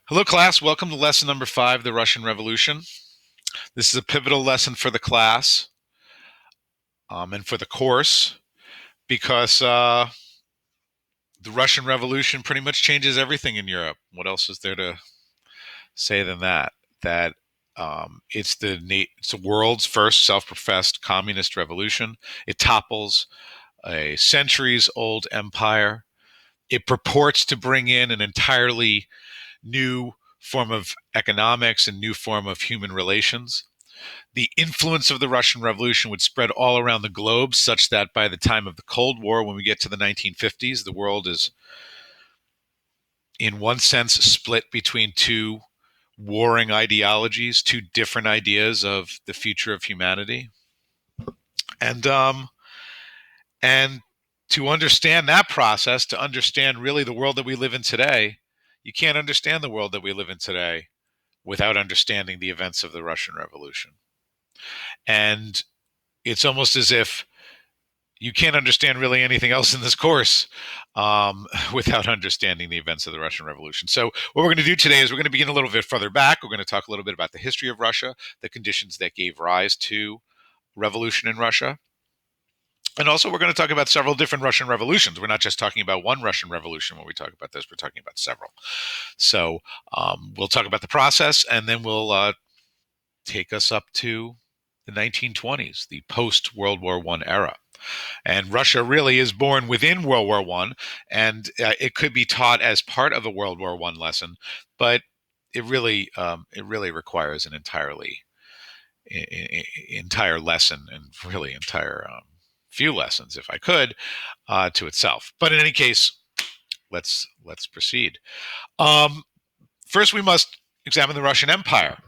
Hello, class. Welcome to lesson number 5, the Russian Revolution. This is a pivotal lesson for the class and for the course because the Russian Revolution pretty much changes everything in Europe. What else is there to say than that? That it's the world's first self-professed communist revolution. It topples a centuries-old empire. It purports to bring in an entirely new form of economics and new form of human relations. The influence of the Russian Revolution would spread all around the globe, such that by the time of the Cold War, when we get to the 1950s, the world is, in one sense, split between two warring ideologies, two different ideas of the future of humanity. And and to understand that process, to understand really the world that we live in today, you can't understand the world that we live in today without understanding the events of the Russian Revolution. And it's almost as if you can't understand really anything else in this course without understanding the events of the Russian Revolution. So, what we're going to do today is we're going to begin a little bit further back. We're going to talk a little bit about the history of Russia, the conditions that gave rise to revolution in Russia. And also, we're going to talk about several different Russian revolutions. We're not just talking about one Russian revolution when we talk about this, we're talking about several. So, we'll talk about the process, and then we'll take us up to the 1920s, the post World War I era. And Russia really is born within World War One, and it could be taught as part of a World War One lesson, but it really requires an entire lesson and really entire few lessons, if I could, to itself. But in any case, let's proceed. Um, First, we must examine the Russian Empire.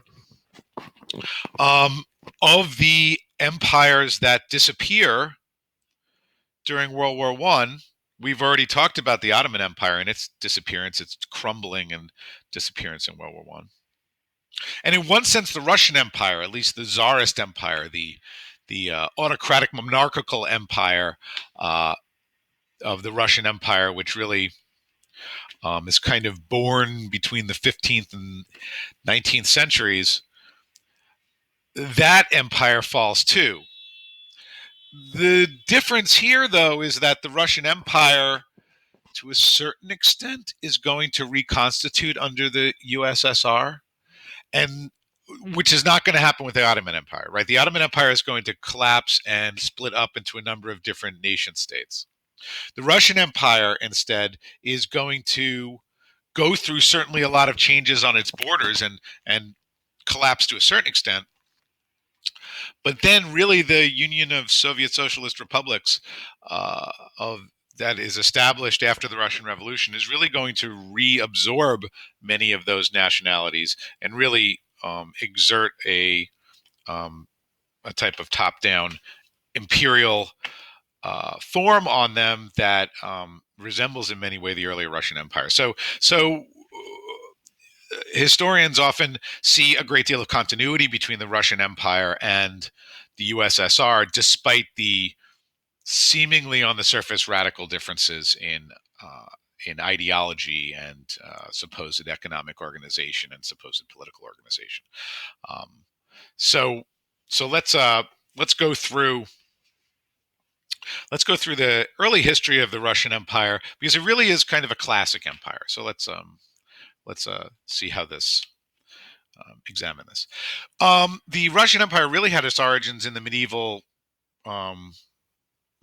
Um, of the empires that disappear during World War One, we've already talked about the Ottoman Empire and its disappearance, its crumbling and disappearance in World War One. And in one sense, the Russian Empire, at least the Tsarist Empire, the autocratic monarchical empire uh, of the Russian Empire, which really is kind of born between the 15th and 19th centuries, that empire falls too. The difference here, though, is that the Russian Empire, to a certain extent, is going to reconstitute under the USSR, and which is not going to happen with the Ottoman Empire, right? The Ottoman Empire is going to collapse and split up into a number of different nation states. The Russian Empire, instead, is going to go through certainly a lot of changes on its borders and collapse to a certain extent. But then, really, the Union of Soviet Socialist Republics of that is established after the Russian Revolution is really going to reabsorb many of those nationalities and really exert a type of top-down imperial form on them that resembles in many ways the earlier Russian Empire. So historians often see a great deal of continuity between the Russian Empire and the USSR, despite the seemingly on the surface radical differences in ideology and supposed economic organization and supposed political organization. Um, so so let's go through the early history of the Russian Empire because it really is kind of a classic empire. So let's see how this examine this. The Russian Empire really had its origins in the um,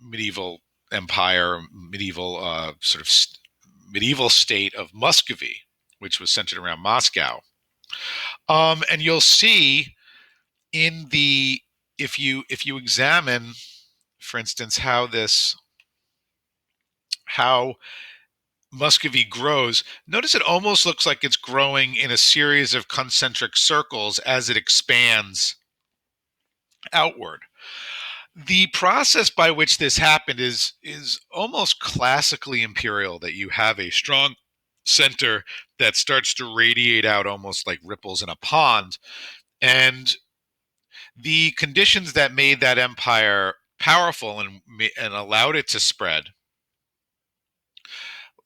medieval empire, medieval medieval state of Muscovy, which was centered around Moscow. And you'll see in the if you examine, for instance, how Muscovy grows, notice it almost looks like it's growing in a series of concentric circles as it expands outward. The process by which this happened is almost classically imperial, that you have a strong center that starts to radiate out almost like ripples in a pond. And the conditions that made that empire powerful and allowed it to spread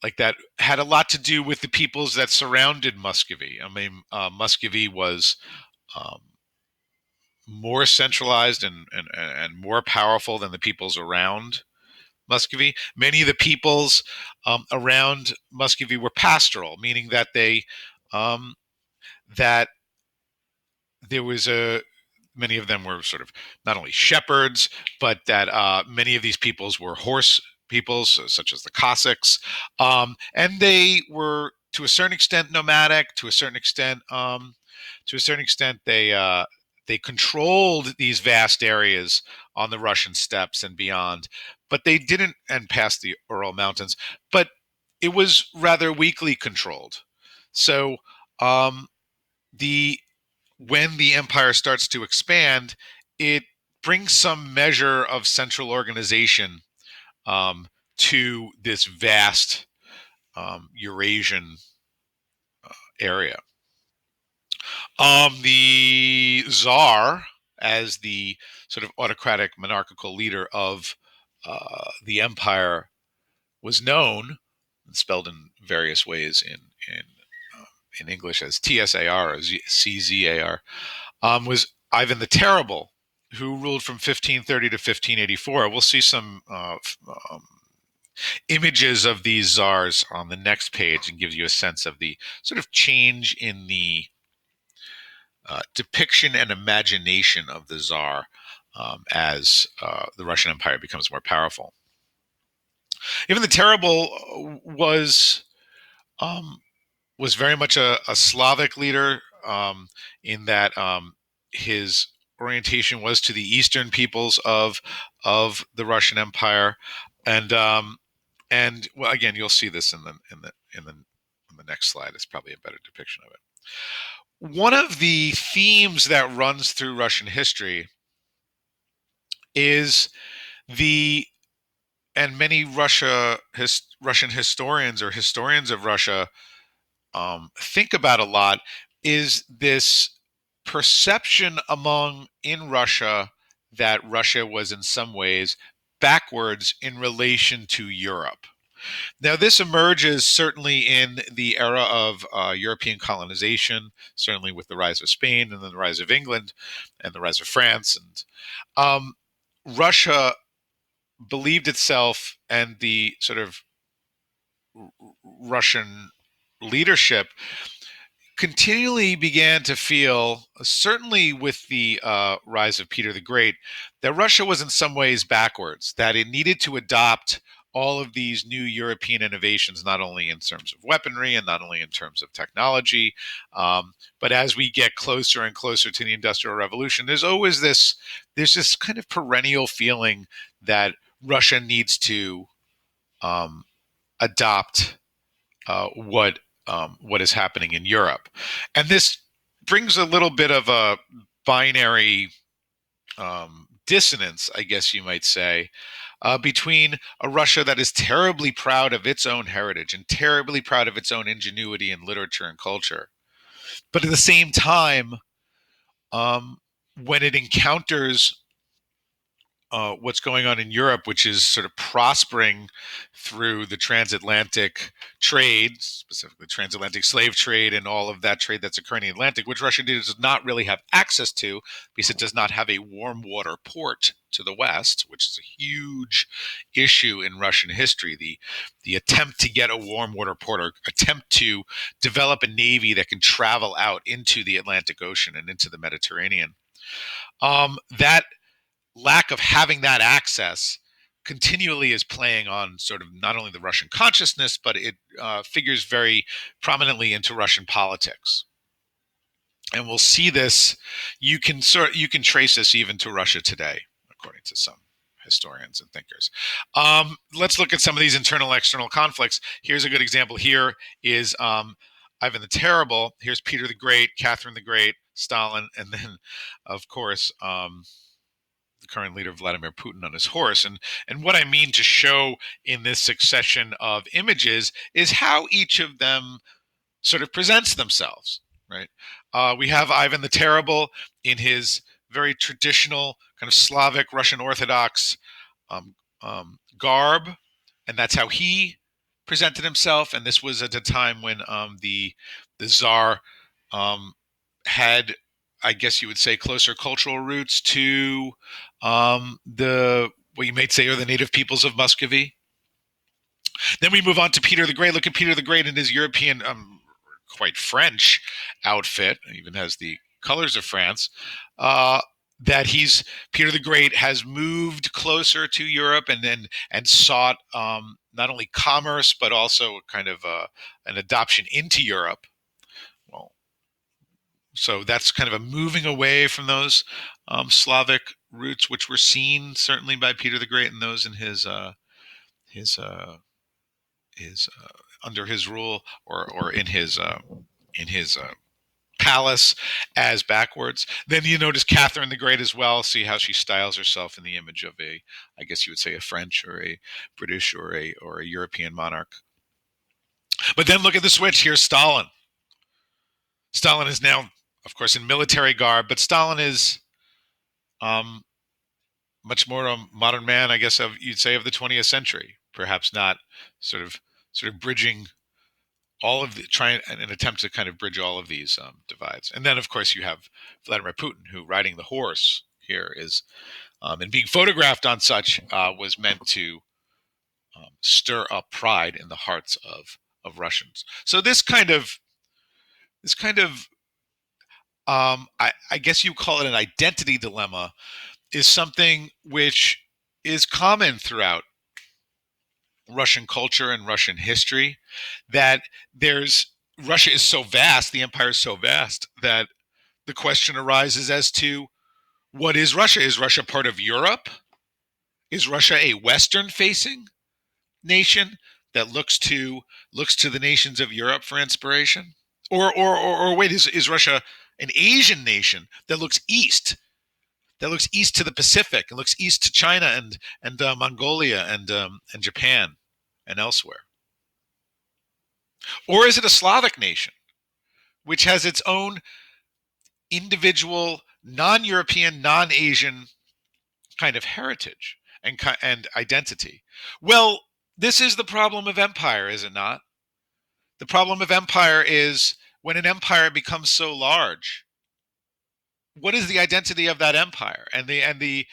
like that had a lot to do with the peoples that surrounded Muscovy. I mean, Muscovy was um, more centralized and more powerful than the peoples around Muscovy. Many of the peoples around Muscovy were pastoral, meaning that um, that there was a many of them were sort of not only shepherds, but that many of these peoples were horse peoples, such as the Cossacks, and they were to a certain extent nomadic. To a certain extent, they controlled these vast areas on the Russian steppes and beyond, but they didn't, and past the Ural Mountains. But it was rather weakly controlled. So um, the when the empire starts to expand, it brings some measure of central organization um, to this vast Eurasian area. The Tsar, as the sort of autocratic monarchical leader of the empire, was known, and spelled in various ways in English as Tsar or Czar, was Ivan the Terrible, who ruled from 1530 to 1584. We'll see some images of these czars on the next page and gives you a sense of the sort of change in the depiction and imagination of the czar as the Russian Empire becomes more powerful. Even the Terrible um, was very much a Slavic leader in that his orientation was to the eastern peoples of the Russian Empire, and well, again, you'll see this in the next slide. It's probably a better depiction of it. One of the themes that runs through Russian history is the and many Russian historians or historians of Russia think about a lot is this perception in Russia that Russia was in some ways backwards in relation to Europe. Now, this emerges certainly in the era of European colonization, certainly with the rise of Spain and then the rise of England and the rise of France. And Russia believed itself and the sort of Russian leadership continually began to feel, certainly with the rise of Peter the Great, that Russia was in some ways backwards, that it needed to adopt all of these new European innovations, not only in terms of weaponry and not only in terms of technology, but as we get closer and closer to the Industrial Revolution, there's this kind of perennial feeling that Russia needs to um, adopt what is happening in Europe, and this brings a little bit of a binary dissonance, I guess you might say, between a Russia that is terribly proud of its own heritage and terribly proud of its own ingenuity in literature and culture, but at the same time, um, when it encounters what's going on in Europe, which is sort of prospering through the transatlantic trade, specifically transatlantic slave trade and all of that trade that's occurring in the Atlantic, which Russia does not really have access to because it does not have a warm water port to the west, which is a huge issue in Russian history. The attempt to get a warm water port or attempt to develop a navy that can travel out into the Atlantic Ocean and into the Mediterranean. That lack of having that access continually is playing on sort of not only the Russian consciousness, but it figures very prominently into Russian politics. And we'll see this. You can trace this even to Russia today, according to some historians and thinkers. Let's look at some of these internal external conflicts. Here's a good example. Here is Ivan the Terrible. Here's Peter the Great, Catherine the Great, Stalin, and then, of course, the current leader Vladimir Putin on his horse. And what I mean to show in this succession of images is how each of them sort of presents themselves, right? We have Ivan the Terrible in his very traditional kind of Slavic Russian Orthodox garb, and that's how he presented himself, and this was at a time when the Tsar um, had, I guess you would say, closer cultural roots to the what you might say are the native peoples of Muscovy. Then we move on to Peter the Great. Look at Peter the Great in his European, quite French outfit. It even has the colors of France. Uh, that he's Peter the Great has moved closer to Europe and sought not only commerce but also kind of an adoption into Europe. Well, so that's kind of a moving away from those Slavic roots, which were seen certainly by Peter the Great and those in his under his rule or in his palace as backwards. Then you notice Catherine the Great as well. See how she styles herself in the image of a, I guess you would say, a French or a British or a European monarch. But then look at the switch. Here's Stalin. Stalin is now, of course, in military garb, but Stalin is um, much more a modern man, I guess, you'd say, of the 20th century. Perhaps not sort of bridging all of the trying an attempt to kind of bridge all of these divides. And then, of course, you have Vladimir Putin, who riding the horse here is, and being photographed on such was meant to stir up pride in the hearts of Russians. So this kind of I guess you call it an identity dilemma, is something which is common throughout Russian culture and Russian history. That there's Russia is so vast, the empire is so vast that the question arises as to what is Russia? Is Russia part of Europe? Is Russia a Western facing nation that looks to the nations of Europe for inspiration? Or wait, is Russia an Asian nation that looks east? That looks east to the Pacific and looks east to China and Mongolia and Japan and elsewhere. Or is it a Slavic nation which has its own individual, non-European, non-Asian kind of heritage and identity? Well, this is the problem of empire, is it not? The problem of empire is when an empire becomes so large, what is the identity of that empire and the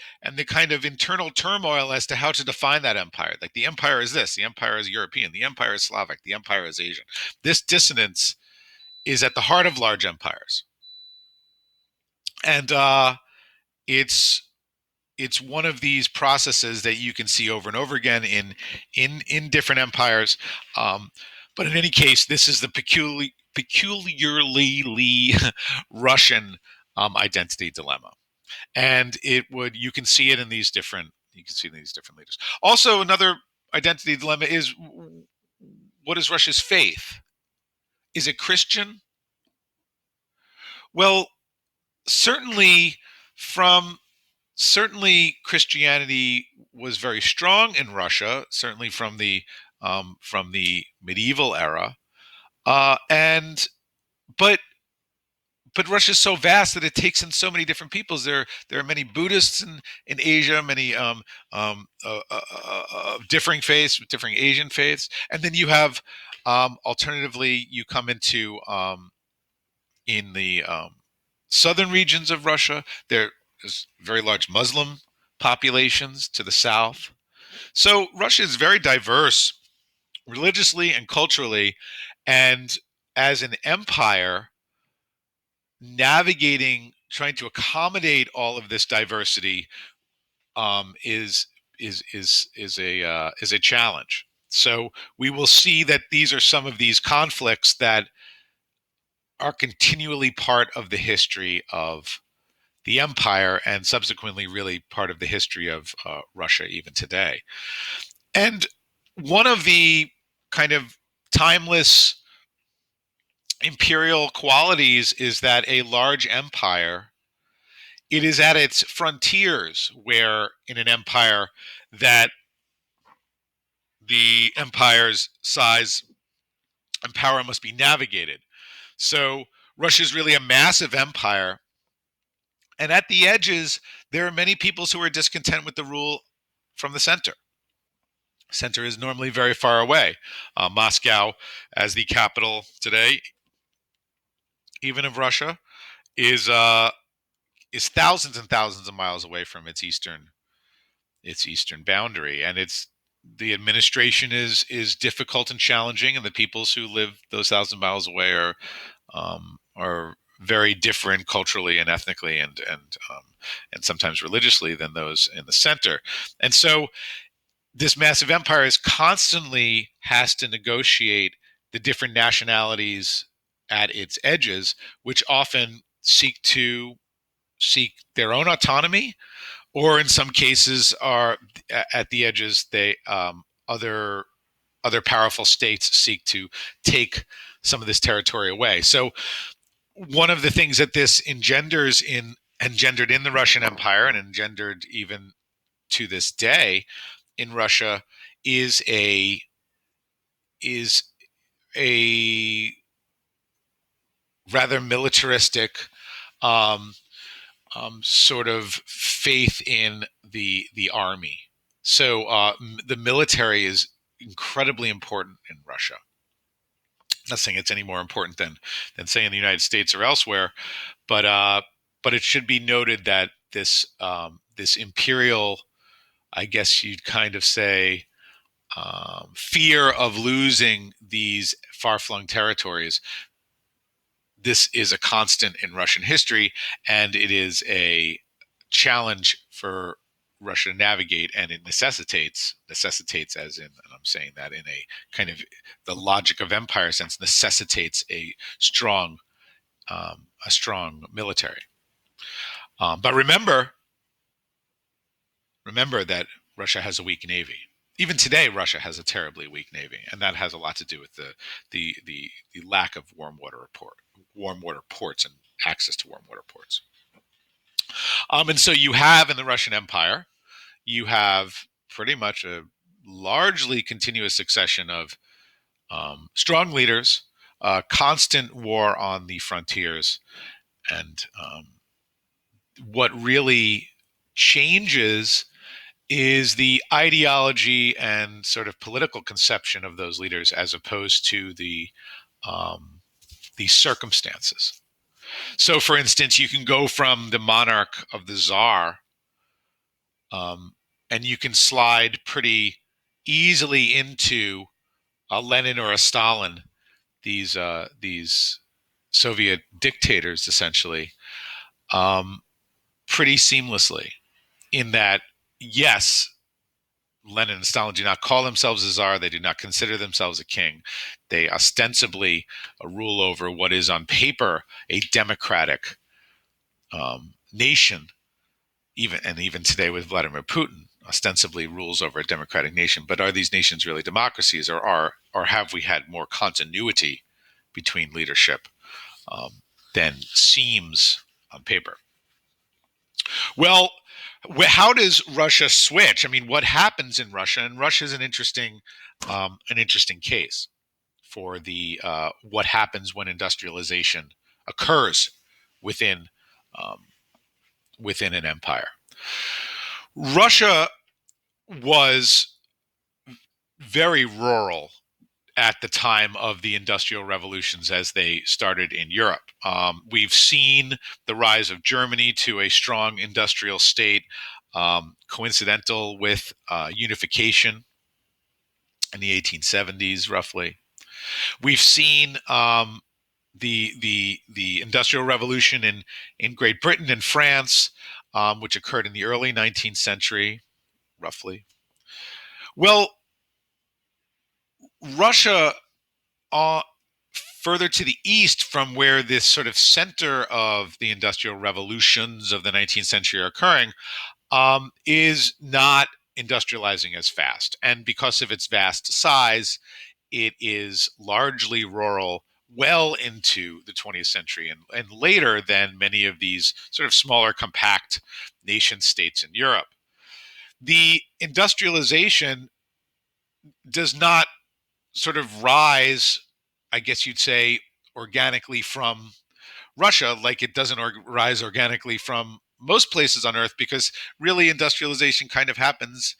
kind of internal turmoil as to how to define that empire? Like the empire is this, the empire is European, the empire is Slavic, the empire is Asian. This dissonance is at the heart of large empires, and it's it's one of these processes that you can see over and over again in different empires. Um, but in any case, this is the peculiarly Russian identity dilemma, and it would you can see it in these different leaders. Also, another identity dilemma is what is Russia's faith? Is it Christian? Well, certainly from certainly Christianity was very strong in Russia, certainly from the medieval era, and but Russia's so vast that it takes in so many different peoples. There are many Buddhists in Asia, many differing faiths, differing Asian faiths, and then you have alternatively you come into in the southern regions of Russia. There's very large Muslim populations to the south. So Russia is very diverse religiously and culturally, and as an empire, navigating, trying to accommodate all of this diversity is a challenge. So we will see that these are some of these conflicts that are continually part of the history of the empire and subsequently really part of the history of Russia even today. And one of the kind of timeless imperial qualities is that a large empire, it is at its frontiers where in an empire that the empire's size and power must be navigated. So Russia is really a massive empire, and at the edges there are many peoples who are discontent with the rule from the center. Center is normally very far away. Moscow, as the capital today, even of Russia, is thousands and thousands of miles away from its eastern boundary, and it's the administration is difficult and challenging, and the peoples who live those thousand miles away are very different culturally and ethnically and sometimes religiously than those in the center. And so this massive empire is constantly has to negotiate the different nationalities at its edges, which often seek their own autonomy, or in some cases are at the edges. They other powerful states seek to take some of this territory away. So one of the things that this engendered in the Russian Empire and engendered even to this day in Russia is is a rather militaristic um, sort of faith in the army. So the military is incredibly important in Russia. I'm not saying it's any more important than say in the United States or elsewhere, but it should be noted that this imperial, I guess you'd kind of say, fear of losing these far-flung territories. This is a constant in Russian history, and it is a challenge for Russia to navigate, and it necessitates, as in, and I'm saying that in a kind of the logic of empire sense, necessitates a strong military. But remember that Russia has a weak navy. Even today, Russia has a terribly weak navy, and that has a lot to do with the lack of warm water ports and access to warm water ports. And so you have in the Russian Empire, you have pretty much a largely continuous succession of strong leaders, constant war on the frontiers, and what really changes is the ideology and sort of political conception of those leaders as opposed to the circumstances. So, for instance, you can go from the monarch of the czar, and you can slide pretty easily into a Lenin or a Stalin, these Soviet dictators, essentially, um, pretty seamlessly. In that, yes, Lenin and Stalin do not call themselves a czar. They do not consider themselves a king. They ostensibly rule over what is on paper a democratic nation, even today with Vladimir Putin, ostensibly rules over a democratic nation. But are these nations really democracies, or have we had more continuity between leadership than seems on paper? Well, how does Russia switch? I mean, what happens in Russia? And Russia is an interesting case for the what happens when industrialization occurs within um, within an empire. Russia was very rural at the time of the industrial revolutions as they started in Europe. We've seen the rise of Germany to a strong industrial state, coincidental with unification in the 1870s, roughly. We've seen the industrial revolution in Great Britain and France, which occurred in the early 19th century, roughly. Well, Russia, uh, further to the east from where this sort of center of the industrial revolutions of the 19th century are occurring, is not industrializing as fast. And because of its vast size, it is largely rural well into the 20th century and later than many of these sort of smaller, compact nation states in Europe. The industrialization does not sort of rise, I guess you'd say, organically from Russia, like it doesn't rise organically from most places on Earth, because really industrialization kind of happens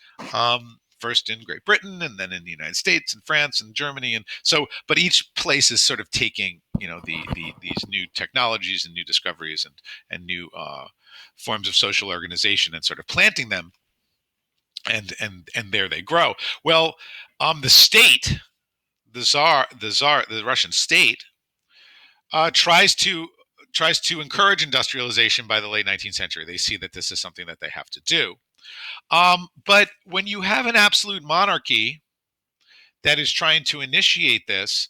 first in Great Britain and then in the United States and France and Germany. And so, but each place is sort of taking, these new technologies and new discoveries and new forms of social organization and sort of planting them, and there they grow. Well, the state, the Russian state, tries to encourage industrialization by the late 19th century. They see that this is something that they have to do. But when you have an absolute monarchy that is trying to initiate this,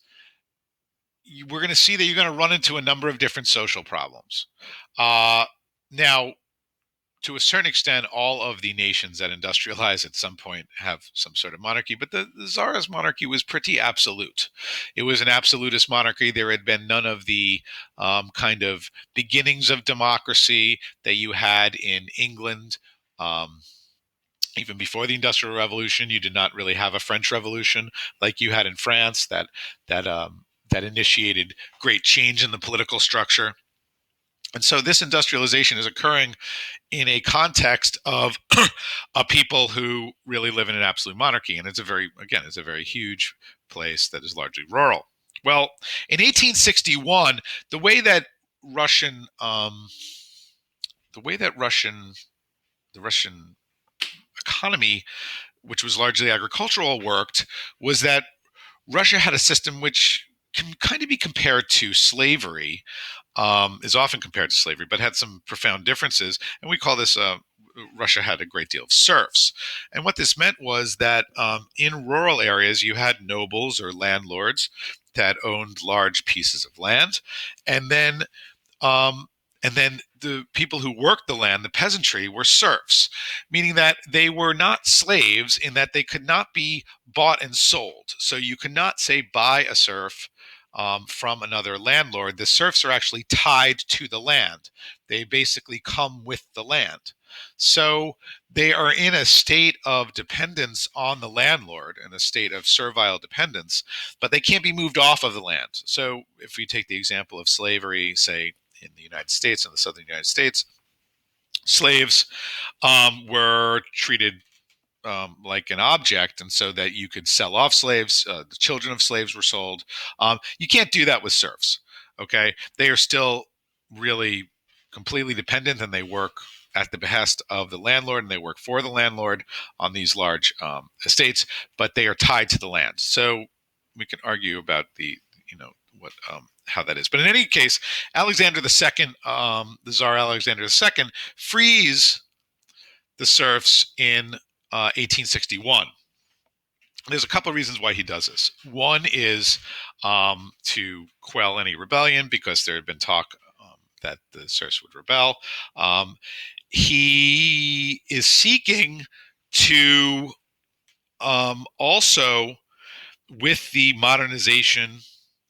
we're going to see that you're going to run into a number of different social problems. Now, to a certain extent, all of the nations that industrialize at some point have some sort of monarchy, but the Tsarist monarchy was pretty absolute. It was an absolutist monarchy. There had been none of the kind of beginnings of democracy that you had in England. Even before the Industrial Revolution, you did not really have a French Revolution like you had in France that initiated great change in the political structure. And so this industrialization is occurring in a context of a people who really live in an absolute monarchy. And it's a very huge place that is largely rural. Well, in 1861, the way that Russian, the Russian economy, which was largely agricultural, worked was that Russia had a system which can kind of be compared to slavery, is often compared to slavery, but had some profound differences. And we call this Russia had a great deal of serfs. And what this meant was that in rural areas, you had nobles or landlords that owned large pieces of land. And then um, the people who worked the land, the peasantry, were serfs, meaning that they were not slaves in that they could not be bought and sold. So you could not say buy a serf from another landlord. The serfs are actually tied to the land. They basically come with the land. So they are in a state of dependence on the landlord, in a state of servile dependence, but they can't be moved off of the land. So if we take the example of slavery, say in the United States, in the southern United States, slaves were treated like an object, and so that you could sell off slaves. The children of slaves were sold. You can't do that with serfs. Okay, they are still really completely dependent, and they work at the behest of the landlord, and they work for the landlord on these large estates, but they are tied to the land. So we can argue about what how that is. But in any case, Alexander II, the Tsar Alexander II, frees the serfs in 1861. There's a couple of reasons why he does this. One is to quell any rebellion, because there had been talk that the serfs would rebel. He is seeking to also, with the modernization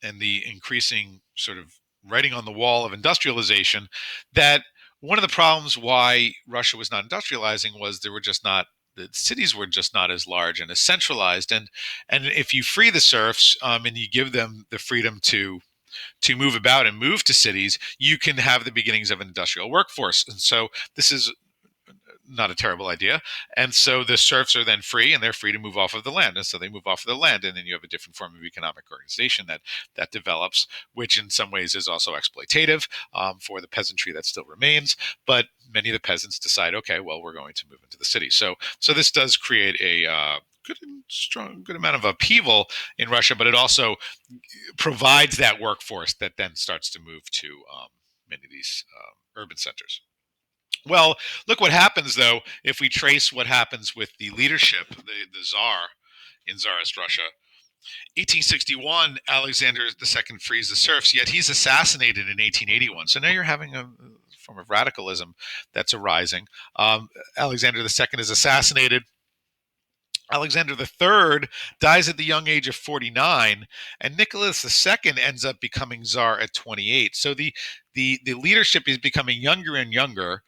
and the increasing sort of writing on the wall of industrialization, that one of the problems why Russia was not industrializing was the cities were just not as large and as centralized. And if you free the serfs and you give them the freedom to move about and move to cities, you can have the beginnings of an industrial workforce. And so this is not a terrible idea. And so the serfs are then free, and they're free to move off of the land. And so they move off of the land, and then you have a different form of economic organization that develops, which in some ways is also exploitative for the peasantry that still remains. But many of the peasants decide, okay, well, we're going to move into the city. So this does create a good amount of upheaval in Russia, but it also provides that workforce that then starts to move to many of these urban centers. Well, look what happens, though, if we trace what happens with the leadership, the Tsar in Tsarist Russia. 1861, Alexander II frees the serfs, yet he's assassinated in 1881. So now you're having a form of radicalism that's arising. Alexander II is assassinated. Alexander III dies at the young age of 49, and Nicholas II ends up becoming Tsar at 28. So the leadership is becoming younger and younger.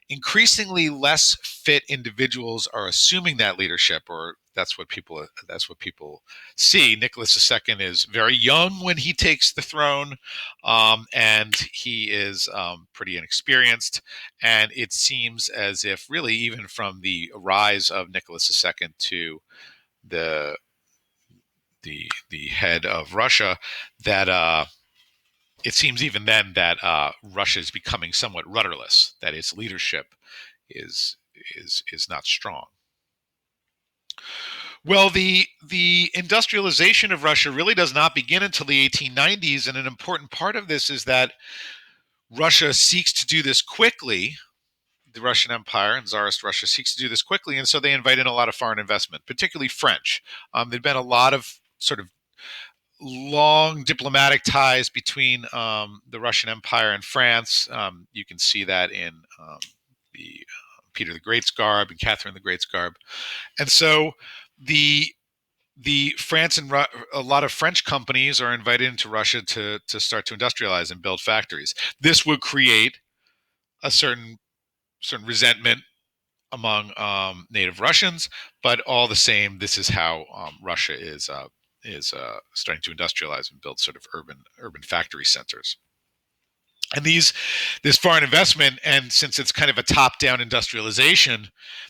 Increasingly less fit individuals are assuming that leadership, or That's what people see. Nicholas II is very young when he takes the throne, and he is pretty inexperienced. And it seems as if, really, even from the rise of Nicholas II to the the head of Russia, that it seems even then that Russia is becoming somewhat rudderless. That its leadership is is not strong. Well, the industrialization of Russia really does not begin until the 1890s, and an important part of this is that Russia seeks to do this quickly. The Russian Empire and Tsarist Russia seeks to do this quickly, and so they invite in a lot of foreign investment, particularly French. There'd been a lot of sort of long diplomatic ties between the Russian Empire and France. You can see that in the Peter the Great's garb and Catherine the Great's garb, and so the France and a lot of French companies are invited into Russia to start to industrialize and build factories. This would create a certain resentment among native Russians, but all the same, this is how Russia is starting to industrialize and build sort of urban factory centers. And this foreign investment, and since it's kind of a top-down industrialization,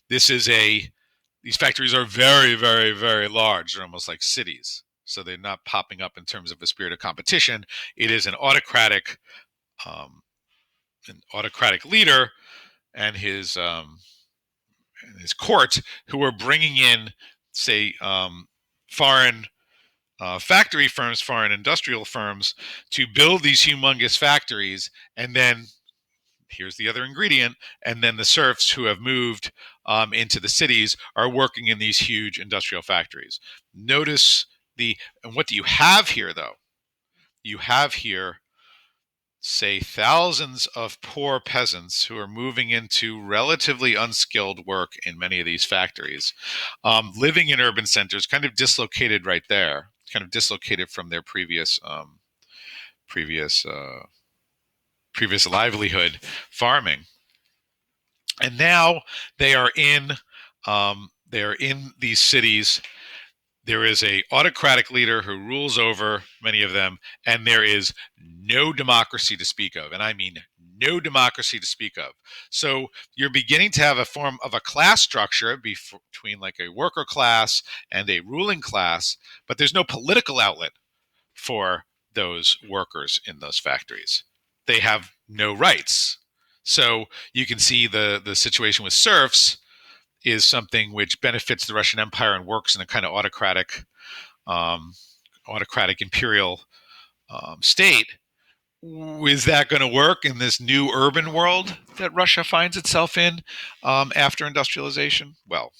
this is a these factories are very, very, very large. They're almost like cities. So they're not popping up in terms of a spirit of competition. It is um, an autocratic leader and his court who are bringing in, say, foreign factory firms, foreign industrial firms, to build these humongous factories, and then here's the other ingredient, and then the serfs who have moved into the cities are working in these huge industrial factories. Notice and what do you have here, though? You have here, say, thousands of poor peasants who are moving into relatively unskilled work in many of these factories, living in urban centers, kind of dislocated right there, kind of dislocated from their previous previous livelihood, farming. And now they are in these cities. There is a autocratic leader who rules over many of them, and there is no democracy to speak of, and I mean no democracy to speak of. So you're beginning to have a form of a class structure between like a worker class and a ruling class, but there's no political outlet for those workers in those factories. They have no rights. So you can see the situation with serfs is something which benefits the Russian Empire and works in a kind of um, autocratic imperial state. Is that going to work in this new urban world that Russia finds itself in after industrialization? Well,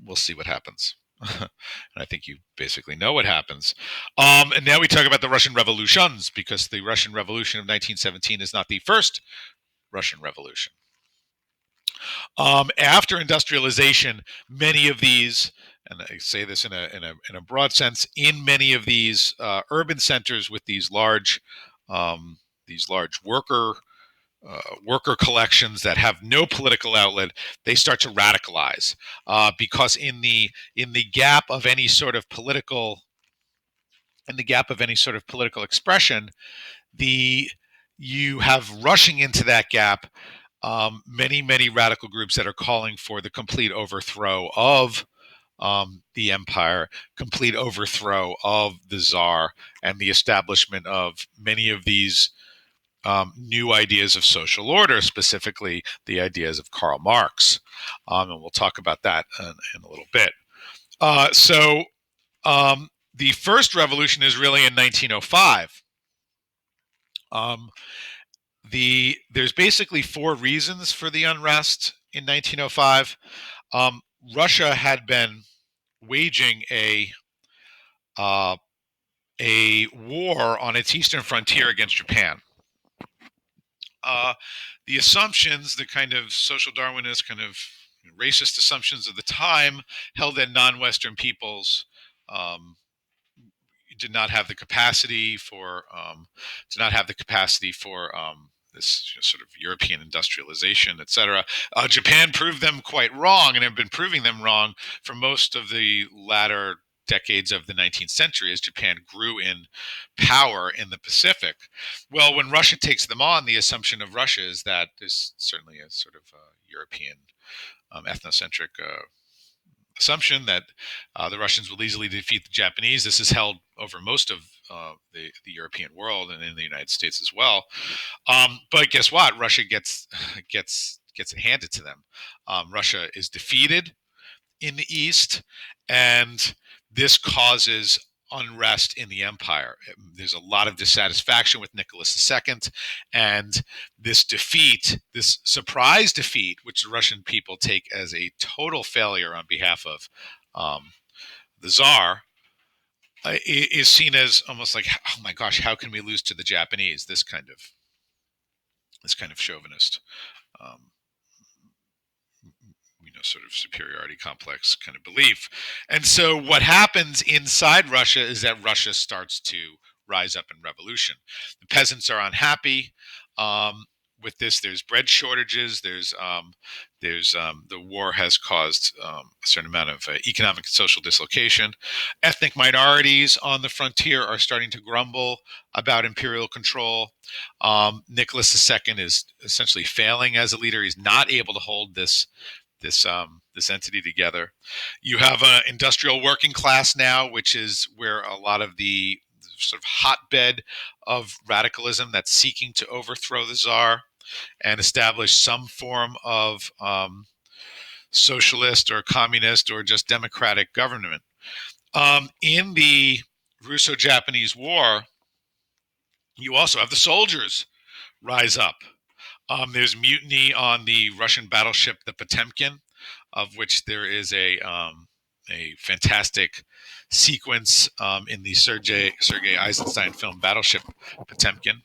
we'll see what happens. And I think you basically know what happens. And now we talk about the Russian revolutions, because the Russian Revolution of 1917 is not the first Russian Revolution. After industrialization, many of these, and I say this in a broad sense, in many of these urban centers with these large worker collections that have no political outlet, they start to radicalize because in the gap of any sort of political expression, the you have rushing into that gap many radical groups that are calling for the complete overthrow of the empire, complete overthrow of the czar, and the establishment of many of these new ideas of social order, specifically the ideas of Karl Marx. And we'll talk about that in a little bit. So the first revolution is really in 1905. There's basically four reasons for the unrest in 1905. Russia had been waging uh, a war on its eastern frontier against Japan. The assumptions, the kind of social Darwinist, kind of racist assumptions of the time, held that non-Western peoples did not have the capacity for this sort of European industrialization, etc. Japan proved them quite wrong, and have been proving them wrong for most of the latter decades of the 19th century as Japan grew in power in the Pacific. Well, when Russia takes them on, the assumption of Russia is that there's certainly a sort of European ethnocentric assumption that the Russians will easily defeat the Japanese. This is held over most of the European world and in the United States as well. But guess what? Russia gets it handed to them. Russia is defeated in the East, and this causes unrest in the empire. There's a lot of dissatisfaction with Nicholas II, and this defeat, this surprise defeat, which the Russian people take as a total failure on behalf of the Tsar, is seen as almost like, oh my gosh, how can we lose to the Japanese? This kind of chauvinist. Um, sort of superiority complex kind of belief. And so what happens inside Russia is that Russia starts to rise up in revolution. The peasants are unhappy with this. There's bread shortages. The war has caused a certain amount of economic and social dislocation. Ethnic minorities on the frontier are starting to grumble about imperial control. Nicholas II is essentially failing as a leader. He's not able to hold this entity together. You have an industrial working class now, which is where a lot of the sort of hotbed of radicalism that's seeking to overthrow the Tsar and establish some form of socialist or communist or just democratic government. In the Russo-Japanese War, you also have the soldiers rise up. There's mutiny on the Russian battleship, the Potemkin, of which there is a fantastic sequence in the Sergei Eisenstein film Battleship Potemkin,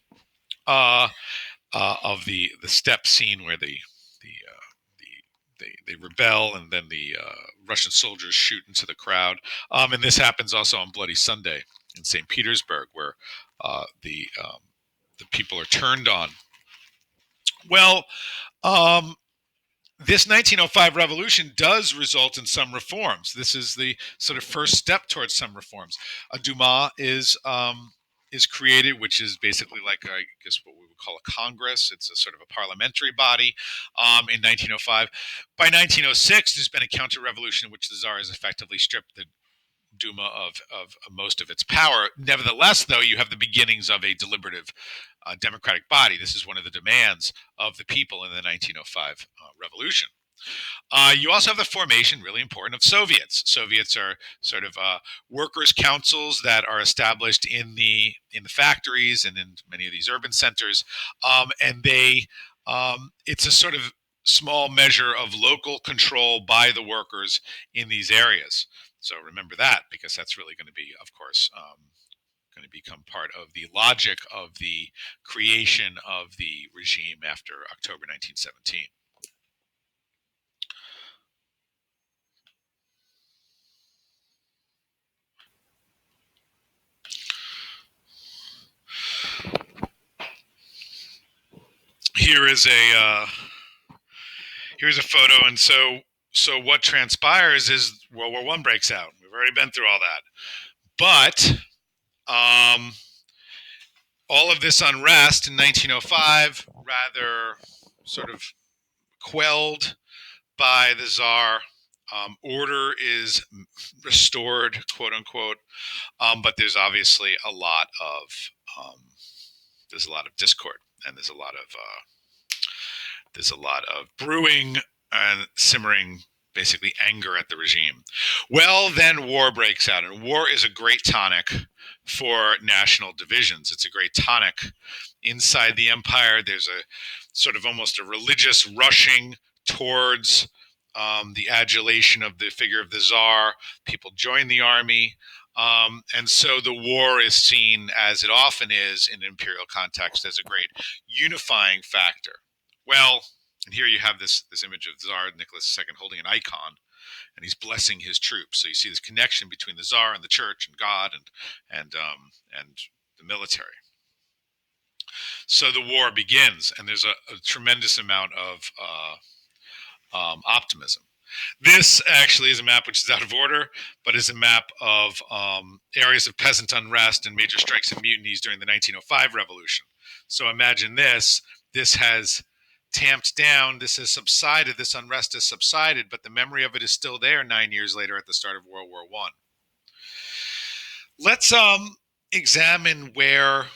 of the steppe scene where they rebel, and then the Russian soldiers shoot into the crowd. And this happens also on Bloody Sunday in St. Petersburg, where the people are turned on. Well, this 1905 revolution does result in some reforms. This is the sort of first step towards some reforms. A Duma is created, which is basically like, I guess, what we would call a Congress. It's a sort of a parliamentary body in 1905. By 1906, there's been a counter-revolution in which the Tsar has effectively stripped the Duma of most of its power. Nevertheless, though, you have the beginnings of a deliberative democratic body. This is one of the demands of the people in the 1905 revolution. You also have the formation, really important, of Soviets. Soviets are sort of workers' councils that are established in the factories and in many of these urban centers, and it's a sort of small measure of local control by the workers in these areas. So remember that, because that's really going to be, of course, going to become part of the logic of the creation of the regime after October 1917. Here's a photo, and so what transpires is World War I breaks out. We've already been through all that, but all of this unrest in 1905, rather sort of quelled by the Tsar. Order is restored, quote unquote, but there's obviously a lot of discord, and there's a lot of brewing and simmering, basically, anger at the regime. Well, then war breaks out, and war is a great tonic for national divisions. It's a great tonic inside the empire. There's a sort of almost a religious rushing towards the adulation of the figure of the Tsar. People join the army. And so the war is seen, as it often is in imperial context, as a great unifying factor. Well, and here you have this image of Tsar Nicholas II holding an icon, and he's blessing his troops. So you see this connection between the Tsar and the church and God and the military. So the war begins, and there's a tremendous amount of optimism. This actually is a map which is out of order, but is a map of areas of peasant unrest and major strikes and mutinies during the 1905 revolution. So imagine this. This has tamped down. This has subsided. This unrest has subsided, but the memory of it is still there 9 years later at the start of World War I. Let's examine where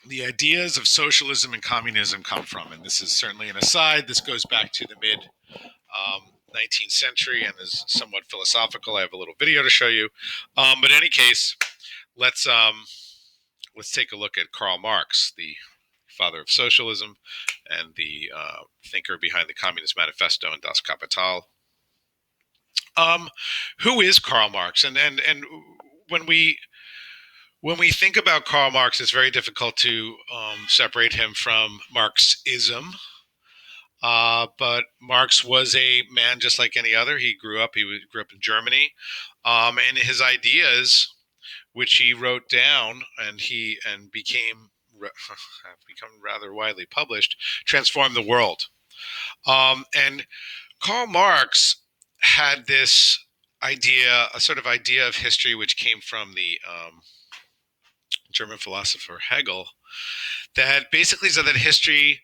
the ideas of socialism and communism come from. And this is certainly an aside. This goes back to the mid 19th century and is somewhat philosophical. I have a little video to show you. But in any case, let's take a look at Karl Marx, the father of socialism and the thinker behind the Communist Manifesto and Das Kapital. Who is Karl Marx? And when we think about Karl Marx, it's very difficult to separate him from Marxism. But Marx was a man just like any other. He grew up in Germany, and his ideas, which he wrote down and become rather widely published, transformed the world. And Karl Marx had this idea, a sort of idea of history, which came from the German philosopher Hegel, that basically said that history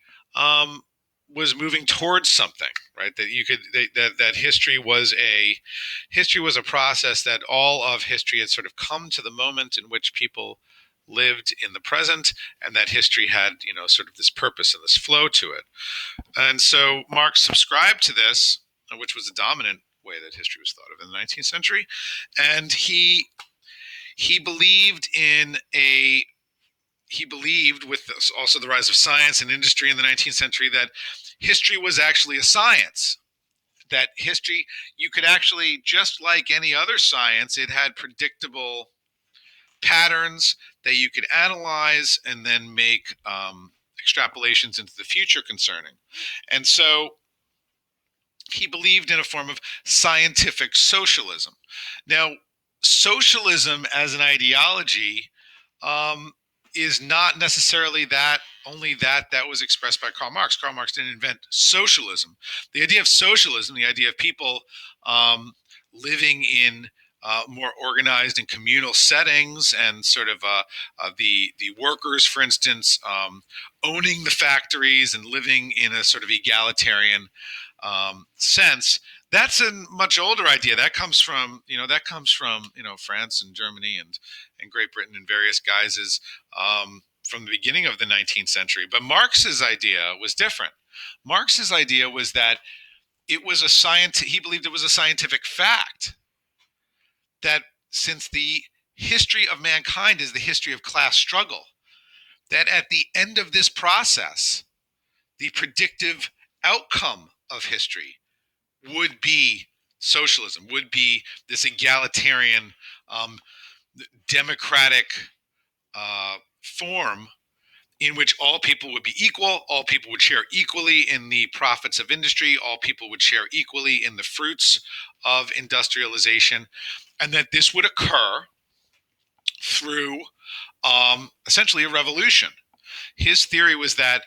was moving towards something, right? That history was a process, that all of history had sort of come to the moment in which people lived in the present, and that history had, sort of this purpose and this flow to it. And so Marx subscribed to this, which was a dominant way that history was thought of in the 19th century, and he believed with this, also the rise of science and industry in the 19th century, that history was actually a science. That history, you could actually, just like any other science, it had predictable patterns that you could analyze and then make extrapolations into the future concerning. And so he believed in a form of scientific socialism. Now, socialism as an ideology is not necessarily that was expressed by Karl Marx. Karl Marx didn't invent socialism. The idea of socialism, the idea of people living in more organized and communal settings, and sort of the workers, for instance, owning the factories and living in a sort of egalitarian sense. That's a much older idea. That comes from France and Germany and Great Britain in various guises from the beginning of the 19th century. But Marx's idea was different. Marx's idea was that it was he believed it was a scientific fact that since the history of mankind is the history of class struggle, that at the end of this process, the predictive outcome of history would be socialism, would be this egalitarian, democratic form in which all people would be equal, all people would share equally in the profits of industry, all people would share equally in the fruits of industrialization, and that this would occur through essentially a revolution. His theory was that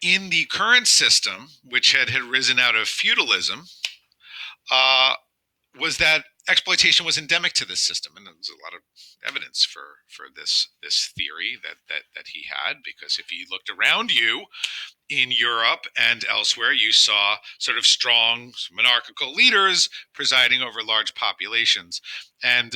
in the current system, which had risen out of feudalism, was that exploitation was endemic to this system, and there's a lot of evidence for this theory that he had, because if you looked around you in Europe and elsewhere, you saw sort of strong monarchical leaders presiding over large populations, and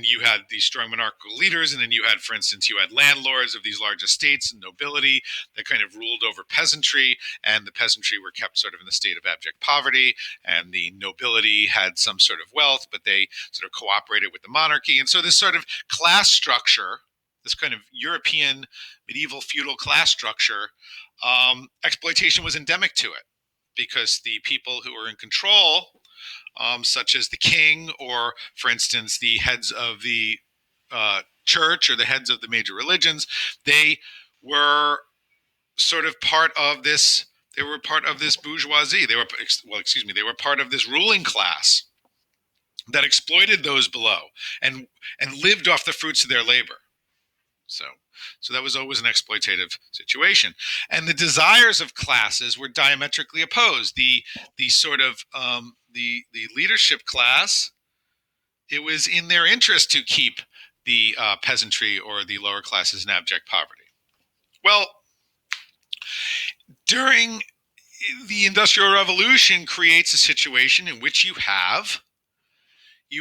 you had these strong monarchical leaders, and then you had, for instance, landlords of these large estates and nobility that kind of ruled over peasantry, and the peasantry were kept sort of in a state of abject poverty, and the nobility had some sort of wealth, but they sort of cooperated with the monarchy. And so this sort of class structure, this kind of European medieval feudal class structure, exploitation was endemic to it, because the people who were in control, such as the king, or, for instance, the heads of the church or the heads of the major religions, they were sort of part of this. They were part of this bourgeoisie. They were part of this ruling class that exploited those below and lived off the fruits of their labor. So So that was always an exploitative situation. And the desires of classes were diametrically opposed. The sort of the leadership class, it was in their interest to keep the peasantry or the lower classes in abject poverty. Well, during the Industrial Revolution creates a situation in which you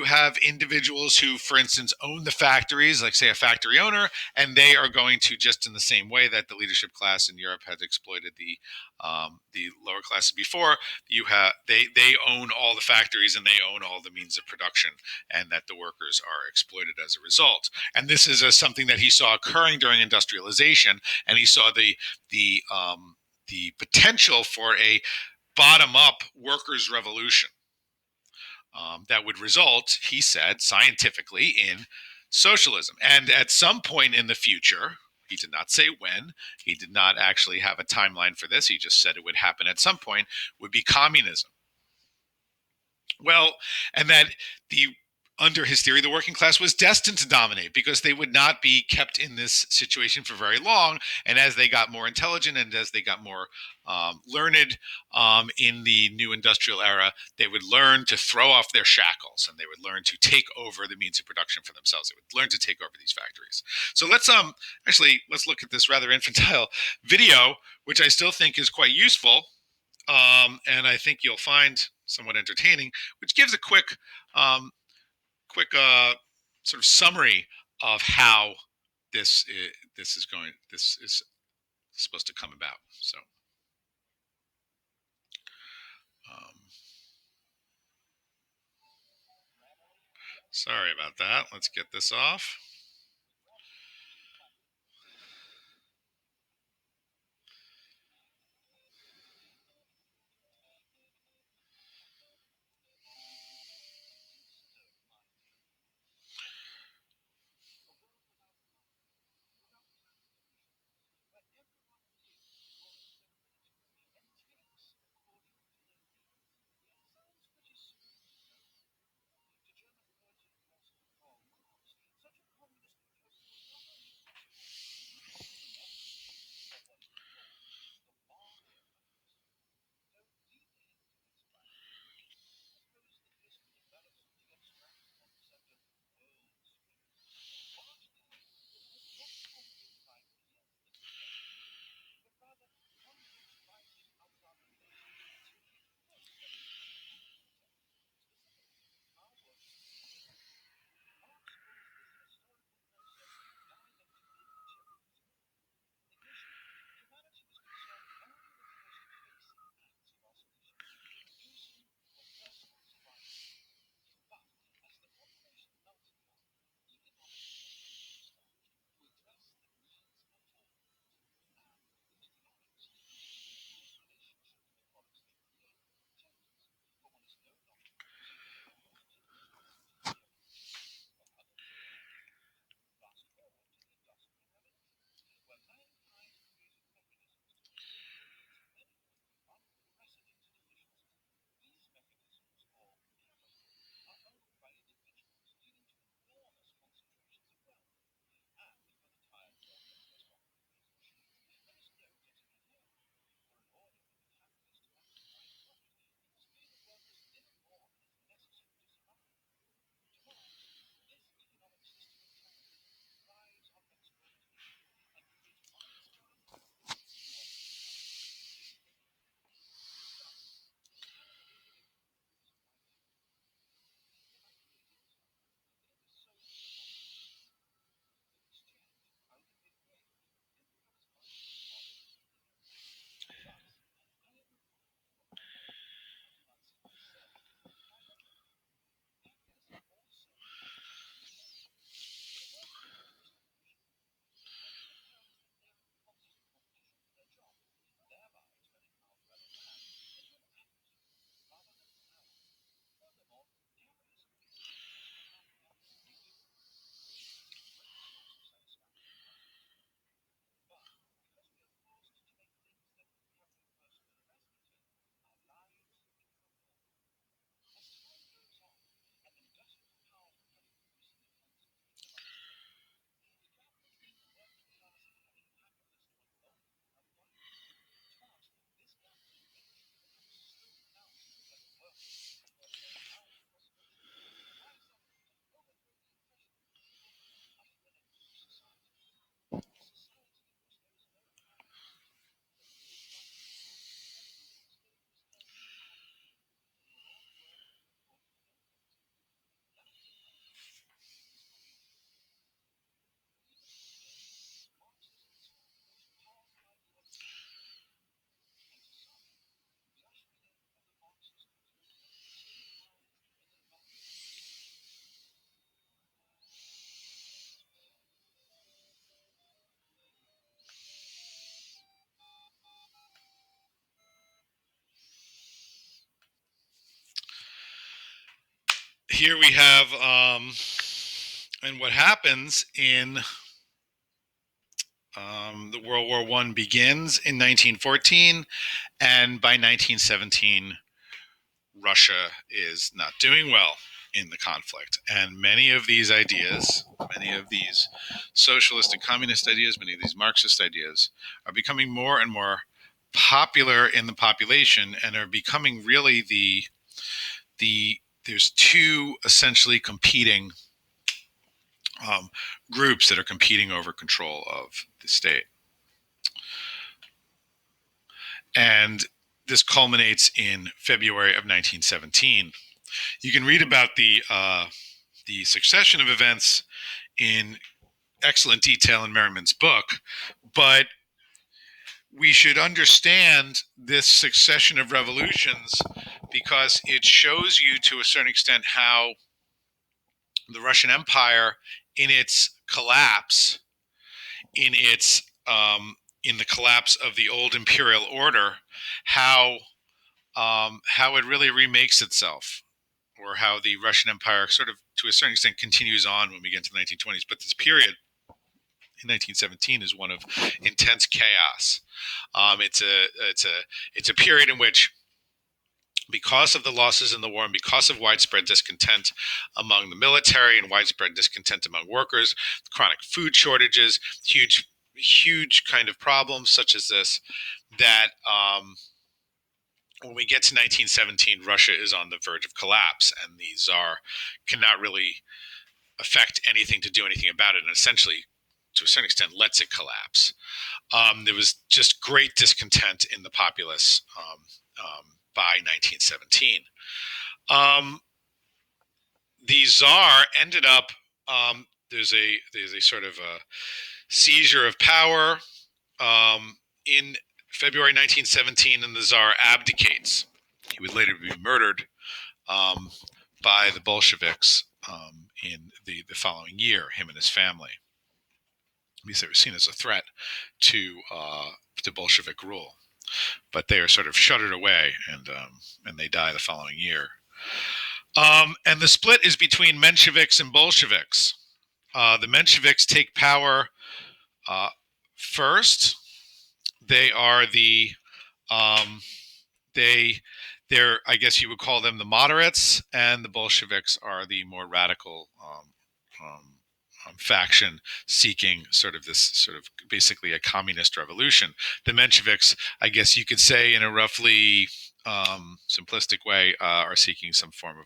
have individuals who, for instance, own the factories, like say a factory owner, and they are going to, just in the same way that the leadership class in Europe had exploited the lower classes before. They own all the factories and they own all the means of production, and that the workers are exploited as a result. And this is something that he saw occurring during industrialization, and he saw the potential for a bottom up workers' revolution that would result, he said, scientifically, in socialism. And at some point in the future, he did not say when, he did not actually have a timeline for this, he just said it would happen at some point, would be communism. Well, and that the under his theory, the working class was destined to dominate because they would not be kept in this situation for very long. And as they got more intelligent and as they got more learned in the new industrial era, they would learn to throw off their shackles and they would learn to take over the means of production for themselves. They would learn to take over these factories. So let's look at this rather infantile video, which I still think is quite useful. And I think you'll find somewhat entertaining, which gives a um, quick sort of summary of how this is supposed to come about. So, um, sorry about that. Let's get this off. here we have, and what happens in the World War I begins in 1914, and by 1917, Russia is not doing well in the conflict. And many of these ideas, many of these socialist and communist ideas, many of these Marxist ideas are becoming more and more popular in the population and are becoming really there's two essentially competing groups that are competing over control of the state. And this culminates in February of 1917. You can read about the succession of events in excellent detail in Merriman's book, but we should understand this succession of revolutions because it shows you to a certain extent how the Russian Empire, in its collapse, in the collapse of the old imperial order, how it really remakes itself, or how the Russian Empire sort of, to a certain extent, continues on when we get into the 1920s. But this period in 1917 is one of intense chaos. It's a period in which, because of the losses in the war and because of widespread discontent among the military and widespread discontent among workers, chronic food shortages, huge kind of problems such as this, that when we get to 1917, Russia is on the verge of collapse, and the Tsar cannot really affect anything to do anything about it, and essentially, to a certain extent, lets it collapse. There was just great discontent in the populace by 1917. The Tsar ended up, there's a sort of a seizure of power in February 1917, and the Tsar abdicates. He would later be murdered by the Bolsheviks in the following year, him and his family, because they were seen as a threat to Bolshevik rule. But they are sort of shuttered away, and they die the following year. And the split is between Mensheviks and Bolsheviks. The Mensheviks take power first. They are they're, I guess you would call them, the moderates, and the Bolsheviks are the more radical faction seeking sort of basically a communist revolution. The Mensheviks, I guess you could say in a roughly simplistic way, are seeking some form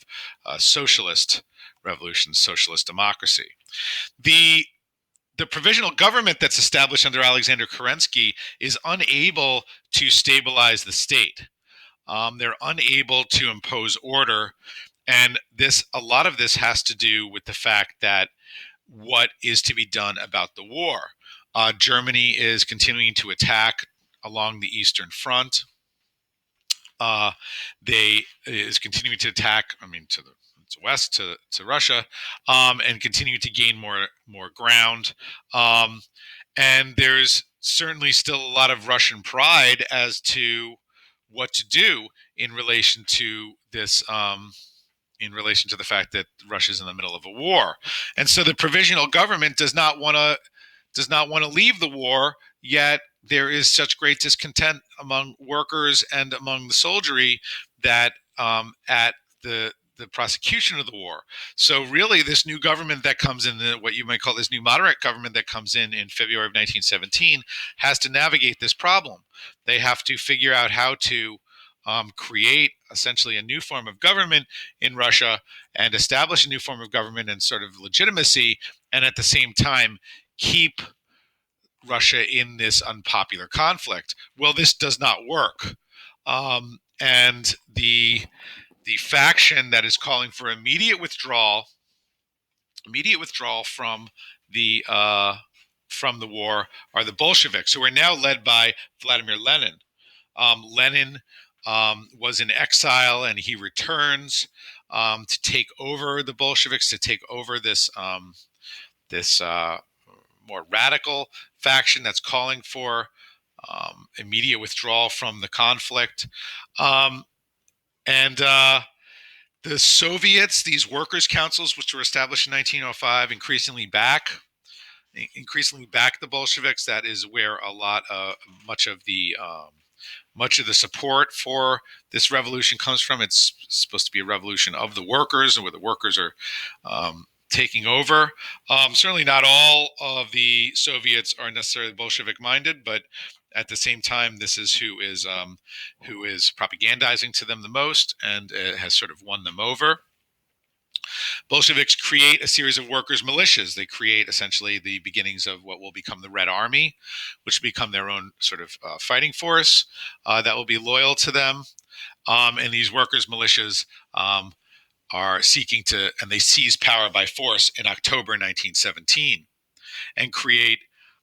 of socialist revolution, socialist democracy. The provisional government that's established under Alexander Kerensky is unable to stabilize the state. They're unable to impose order, and a lot of this has to do with the fact that what is to be done about the war. Germany is continuing to attack along the Eastern Front. They is continuing to attack, to the west, to Russia, and continue to gain more ground. And there's certainly still a lot of Russian pride as to what to do in relation to this, in relation to the fact that Russia's in the middle of a war. And so the provisional government does not want to leave the war, yet there is such great discontent among workers and among the soldiery that at the prosecution of the war. So really, this new government that comes in, what you might call this new moderate government that comes in February of 1917, has to navigate this problem. They have to figure out how to create essentially a new form of government in Russia and establish a new form of government and sort of legitimacy, and at the same time keep Russia in this unpopular conflict. Well, this does not work. And the faction that is calling for immediate withdrawal from the war are the Bolsheviks, who are now led by Vladimir Lenin. Lenin was in exile, and he returns to take over the Bolsheviks, to take over this more radical faction that's calling for immediate withdrawal from the conflict. And The Soviets, these workers' councils, which were established in 1905, increasingly back the Bolsheviks. That is where a lot of much of the support for this revolution comes from. It's supposed to be a revolution of the workers, and where the workers are taking over. Certainly, not all of the Soviets are necessarily Bolshevik-minded, but at the same time, this is who is propagandizing to them the most, and has sort of won them over. Bolsheviks create a series of workers' militias. They create essentially the beginnings of what will become the Red Army, which will become their own sort of fighting force that will be loyal to them. And these workers' militias are seeking to, and they seize power by force in October 1917 and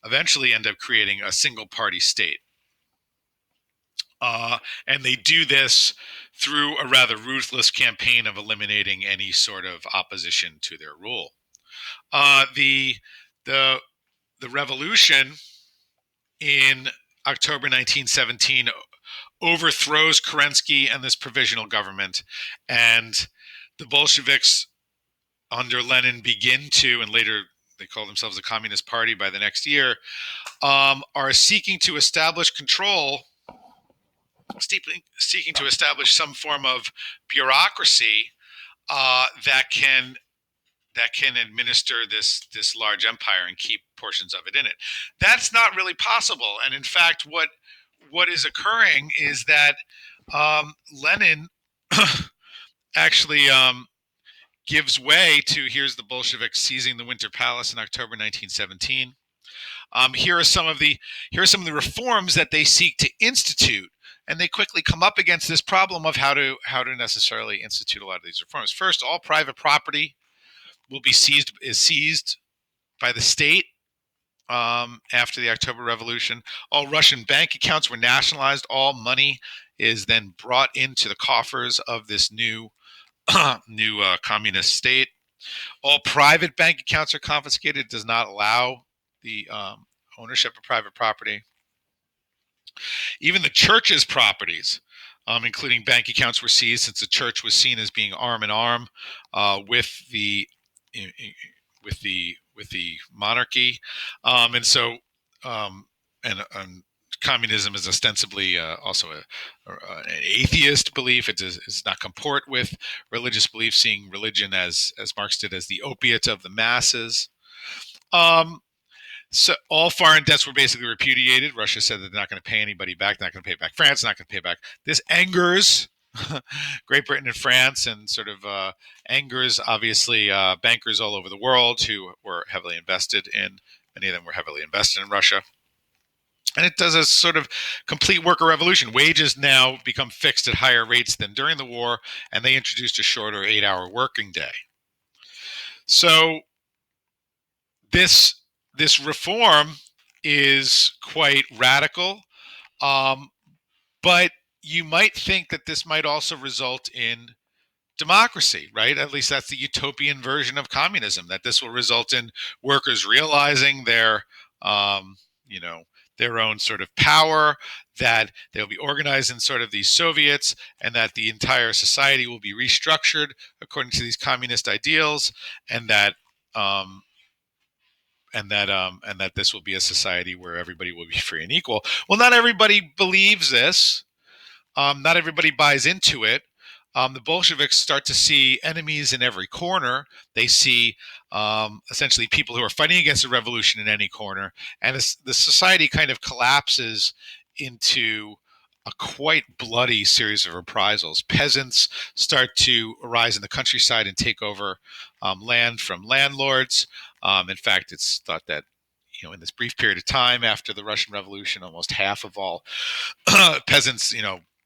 eventually end up creating a single party state. And they do this through a rather ruthless campaign of eliminating any sort of opposition to their rule. The revolution in October 1917 overthrows Kerensky and this provisional government, and the Bolsheviks under Lenin begin to, and later they call themselves the Communist Party by the next year, are seeking to establish some form of bureaucracy that can administer this large empire and keep portions of it in it. That's not really possible, and in fact, what is occurring is that Lenin actually gives way to, here's the Bolsheviks seizing the Winter Palace in October 1917. Here are some of the reforms that they seek to institute, and they quickly come up against this problem of how to necessarily institute a lot of these reforms. First, all private property will be seized by the state after the October Revolution. All Russian bank accounts were nationalized. All money is then brought into the coffers of this new communist state. All private bank accounts are confiscated. It does not allow the ownership of private property. Even the church's properties, including bank accounts, were seized, since the church was seen as being arm in arm with the monarchy, and so and communism is ostensibly also an atheist belief. It does not comport with religious belief, seeing religion as Marx did as the opiate of the masses. So all foreign debts were basically repudiated. Russia said that they're not going to pay anybody back. They're not going to pay back France. They're not going to pay back. This angers Great Britain and France, and sort of angers, obviously, bankers all over the world who were heavily invested in. Many of them were heavily invested in Russia. And it does a sort of complete worker revolution. Wages now become fixed at higher rates than during the war, and they introduced a shorter 8-hour working day. So this reform is quite radical, but you might think that this might also result in democracy, right? At least that's the utopian version of communism, that this will result in workers realizing their own sort of power, that they'll be organized in sort of these Soviets, and that the entire society will be restructured according to these communist ideals, and that this will be a society where everybody will be free and equal. Well, not everybody believes this. Not everybody buys into it. The Bolsheviks start to see enemies in every corner. They see essentially people who are fighting against the revolution in any corner, and the society kind of collapses into a quite bloody series of reprisals. Peasants start to arise in the countryside and take over land from landlords. In fact, it's thought that in this brief period of time after the Russian Revolution, almost half of all peasants,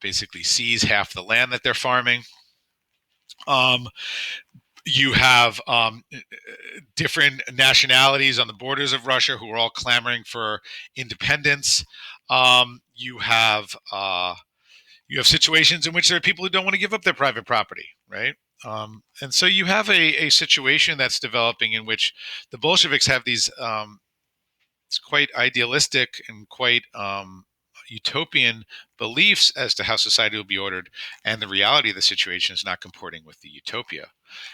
basically seize half the land that they're farming. You have different nationalities on the borders of Russia who are all clamoring for independence. You have situations in which there are people who don't want to give up their private property, right? And so you have a situation that's developing in which the Bolsheviks have these it's quite idealistic and quite utopian beliefs as to how society will be ordered, and the reality of the situation is not comporting with the utopia.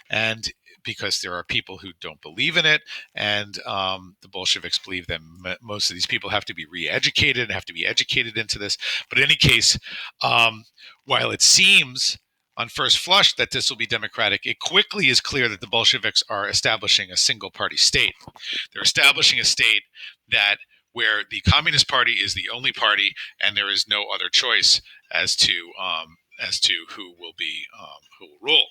And because there are people who don't believe in it, and the Bolsheviks believe that most of these people have to be re-educated and have to be educated into this. But in any case, while it seems on first flush that this will be democratic, it quickly is clear that the Bolsheviks are establishing a single party state. They're establishing a state that where the Communist Party is the only party, and there is no other choice as to who will be who will rule.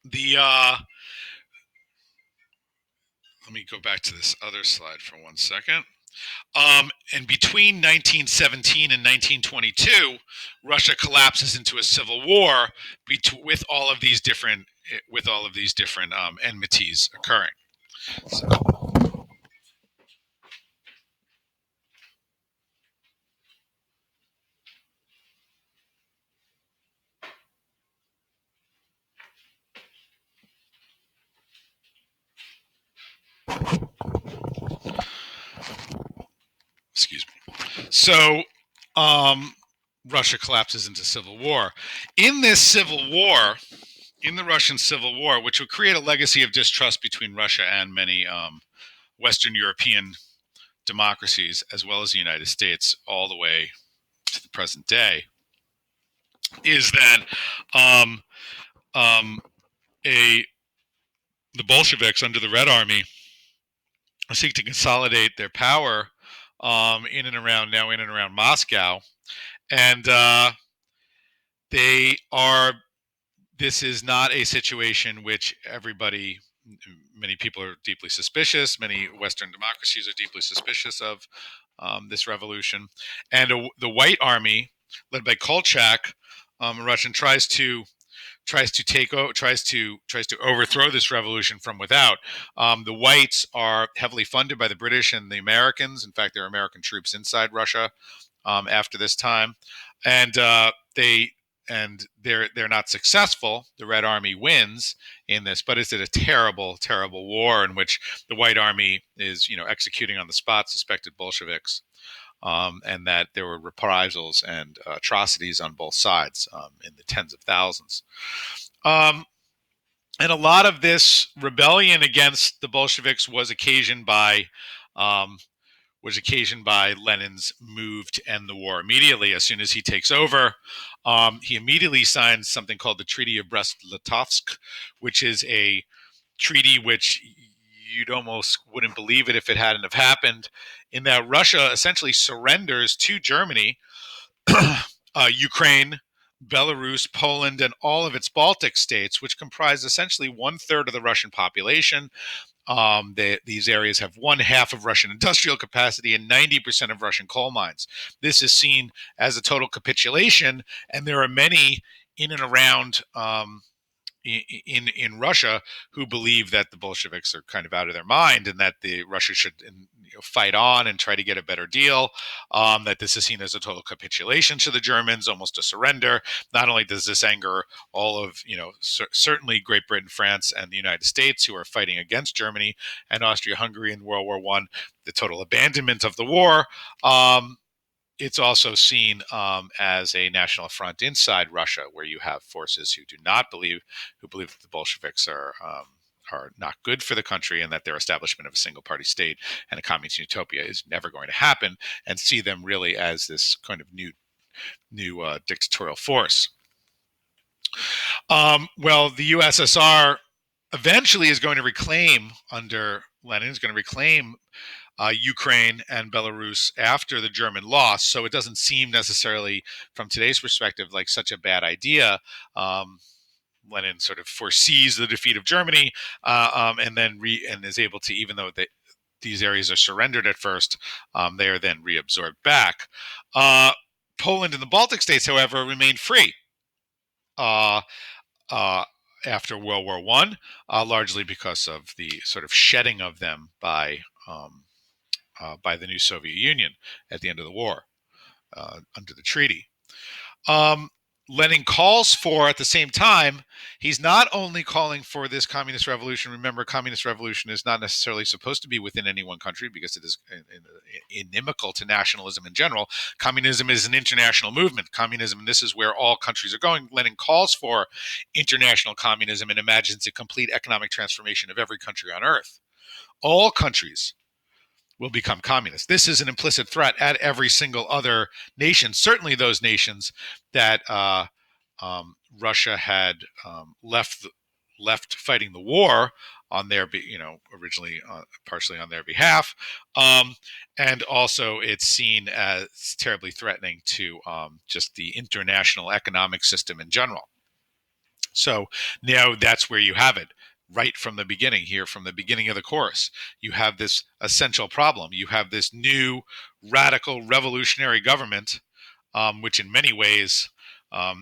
The Let me go back to this other slide for 1 second. And between 1917 and 1922, Russia collapses into a civil war with all of these different enmities occurring. So, excuse me. So, Russia collapses into civil war. In this civil war, in the Russian Civil War, which would create a legacy of distrust between Russia and many Western European democracies, as well as the United States, all the way to the present day, is that the Bolsheviks under the Red Army seek to consolidate their power in and around Moscow, and they are. This is not a situation which many people are deeply suspicious. Many Western democracies are deeply suspicious of this revolution, and the White Army, led by Kolchak, Russian, tries to overthrow this revolution from without. The Whites are heavily funded by the British and the Americans. In fact, there are American troops inside Russia after this time, and they're not successful. The Red Army wins in this, but it's a terrible, terrible war in which the White Army is, executing on the spot suspected Bolsheviks, and that there were reprisals and atrocities on both sides in the tens of thousands. And a lot of this rebellion against the Bolsheviks was occasioned by Lenin's move to end the war immediately. As soon as he takes over, he immediately signs something called the Treaty of Brest-Litovsk, which is a treaty which you'd almost wouldn't believe it if it hadn't have happened, in that Russia essentially surrenders to Germany Ukraine, Belarus, Poland, and all of its Baltic states, which comprise essentially 1/3 of the Russian population. These areas have 1/2 of Russian industrial capacity and 90% of Russian coal mines. This is seen as a total capitulation, and there are many in and around in Russia who believe that the Bolsheviks are kind of out of their mind, and that Russia should fight on and try to get a better deal. That this is seen as a total capitulation to the Germans, almost a surrender. Not only does this anger all of certainly Great Britain, France, and the United States, who are fighting against Germany and Austria-Hungary in World War I, the total abandonment of the war. It's also seen as a national affront inside Russia, where you have forces who believe that the Bolsheviks are not good for the country, and that their establishment of a single party state and a communist utopia is never going to happen, and see them really as this kind of new dictatorial force. Well, the USSR eventually is going to reclaim, under Lenin, is going to reclaim Ukraine and Belarus after the German loss. So it doesn't seem necessarily, from today's perspective, like such a bad idea. Lenin sort of foresees the defeat of Germany, and then is able to, even though these areas are surrendered at first, they are then reabsorbed back. Poland and the Baltic states, however, remained free after World War I, largely because of the sort of shedding of them by the new Soviet Union at the end of the war under the treaty. Lenin calls for, at the same time, he's not only calling for this communist revolution. Remember, communist revolution is not necessarily supposed to be within any one country because it is inimical to nationalism in general. Communism is an international movement. Communism, and this is where all countries are going. Lenin calls for international communism and imagines a complete economic transformation of every country on earth. All countries will become communist. This is an implicit threat at every single other nation, certainly those nations that Russia had left fighting the war on their, originally partially on their behalf, and also it's seen as terribly threatening to just the international economic system in general. So now that's where you have it right from the beginning here, from the beginning of the course. You have this essential problem. You have this new radical revolutionary government, which in many ways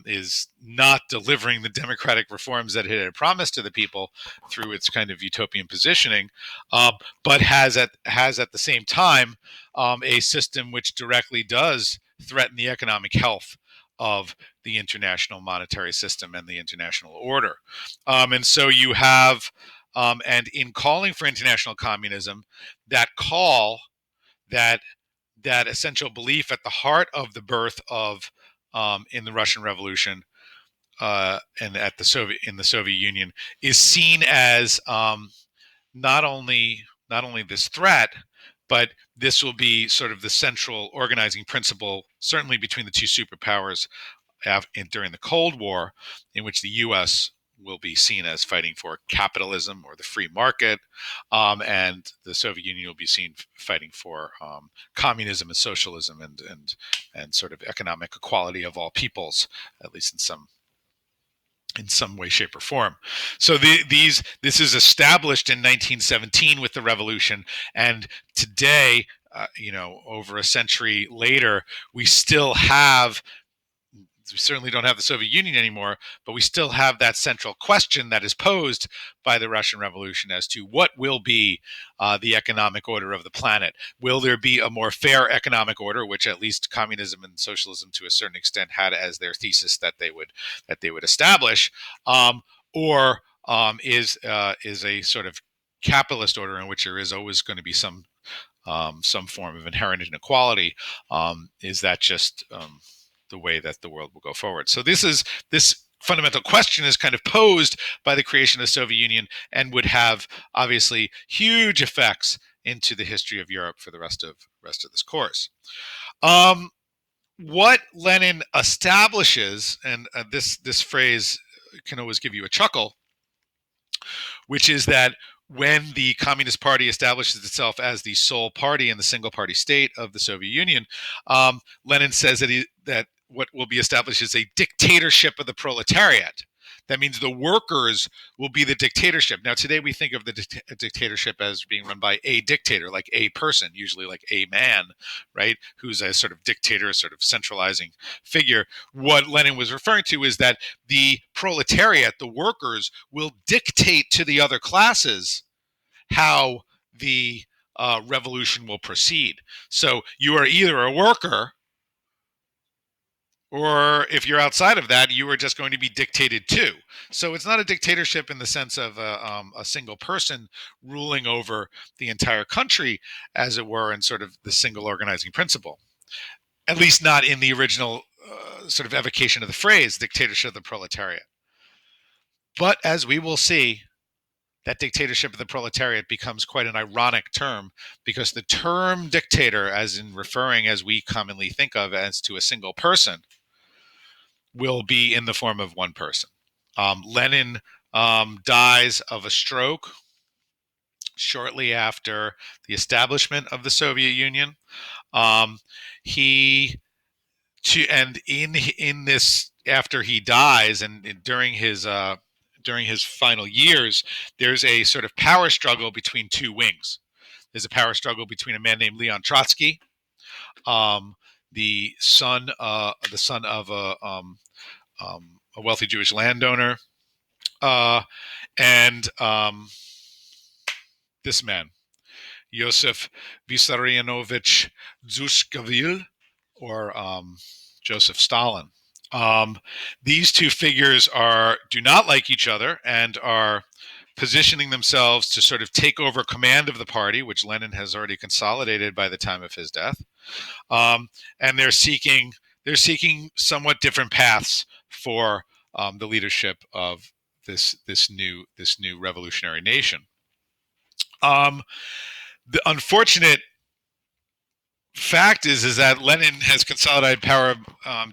is not delivering the democratic reforms that it had promised to the people through its kind of utopian positioning, but has at the same time a system which directly does threaten the economic health of the international monetary system and the international order. And so you have, and in calling for international communism, that call, that essential belief at the heart of the birth of, in the Russian Revolution, and at the Soviet Union, is seen as not only this threat, but this will be sort of the central organizing principle, certainly between the two superpowers during the Cold War, in which the U.S. will be seen as fighting for capitalism or the free market, and the Soviet Union will be seen fighting for communism and socialism and sort of economic equality of all peoples, at least in some way, shape, or form. So this is established in 1917 with the revolution, and today, over a century later, we certainly don't have the Soviet Union anymore, but we still have that central question that is posed by the Russian Revolution as to what will be the economic order of the planet. Will there be a more fair economic order, which at least communism and socialism, to a certain extent, had as their thesis that they would establish, or is a sort of capitalist order in which there is always going to be some form of inherent inequality? Is that just the way that the world will go forward? So this fundamental question is kind of posed by the creation of the Soviet Union, and would have obviously huge effects into the history of Europe for the rest of this course. What Lenin establishes, and this phrase can always give you a chuckle, which is that when the Communist Party establishes itself as the sole party in the single party state of the Soviet Union, Lenin says that what will be established is a dictatorship of the proletariat. That means the workers will be the dictatorship. Now, today we think of the dictatorship as being run by a dictator, like a person, usually like a man, right, who's a sort of dictator, a sort of centralizing figure. What Lenin was referring to is that the proletariat, the workers, will dictate to the other classes how the revolution will proceed. So you are either a worker, or if you're outside of that, you are just going to be dictated to. So it's not a dictatorship in the sense of a single person ruling over the entire country, as it were, in sort of the single organizing principle. At least not in the original sort of evocation of the phrase, dictatorship of the proletariat. But as we will see, that dictatorship of the proletariat becomes quite an ironic term, because the term dictator, as in referring, as we commonly think of, as to a single person, will be in the form of one person. Lenin dies of a stroke shortly after the establishment of the Soviet Union. In this, after he dies, and during his final years, there's a sort of power struggle between two wings. There's a power struggle between a man named Leon Trotsky, the son of a wealthy Jewish landowner, and this man, Yosef Vissarionovich Dzushkevil, or Joseph Stalin. Um, these two figures do not like each other and are positioning themselves to sort of take over command of the party, which Lenin has already consolidated by the time of his death. And they're seeking somewhat different paths for the leadership of this new revolutionary nation. Um, the unfortunate fact is that Lenin has consolidated power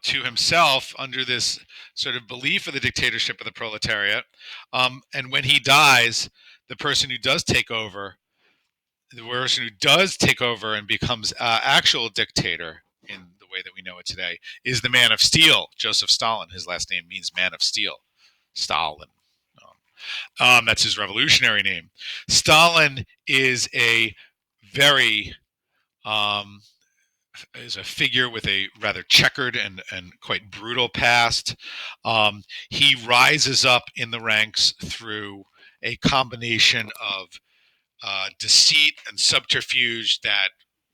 to himself under this sort of belief of the dictatorship of the proletariat. And when he dies, the person who does take over, the person who does take over and becomes actual dictator in the way that we know it today, is the Man of Steel, Joseph Stalin. His last name means Man of Steel, Stalin. That's his revolutionary name. Stalin is a very um, is a figure with a rather checkered and quite brutal past. He rises up in the ranks through a combination of deceit and subterfuge that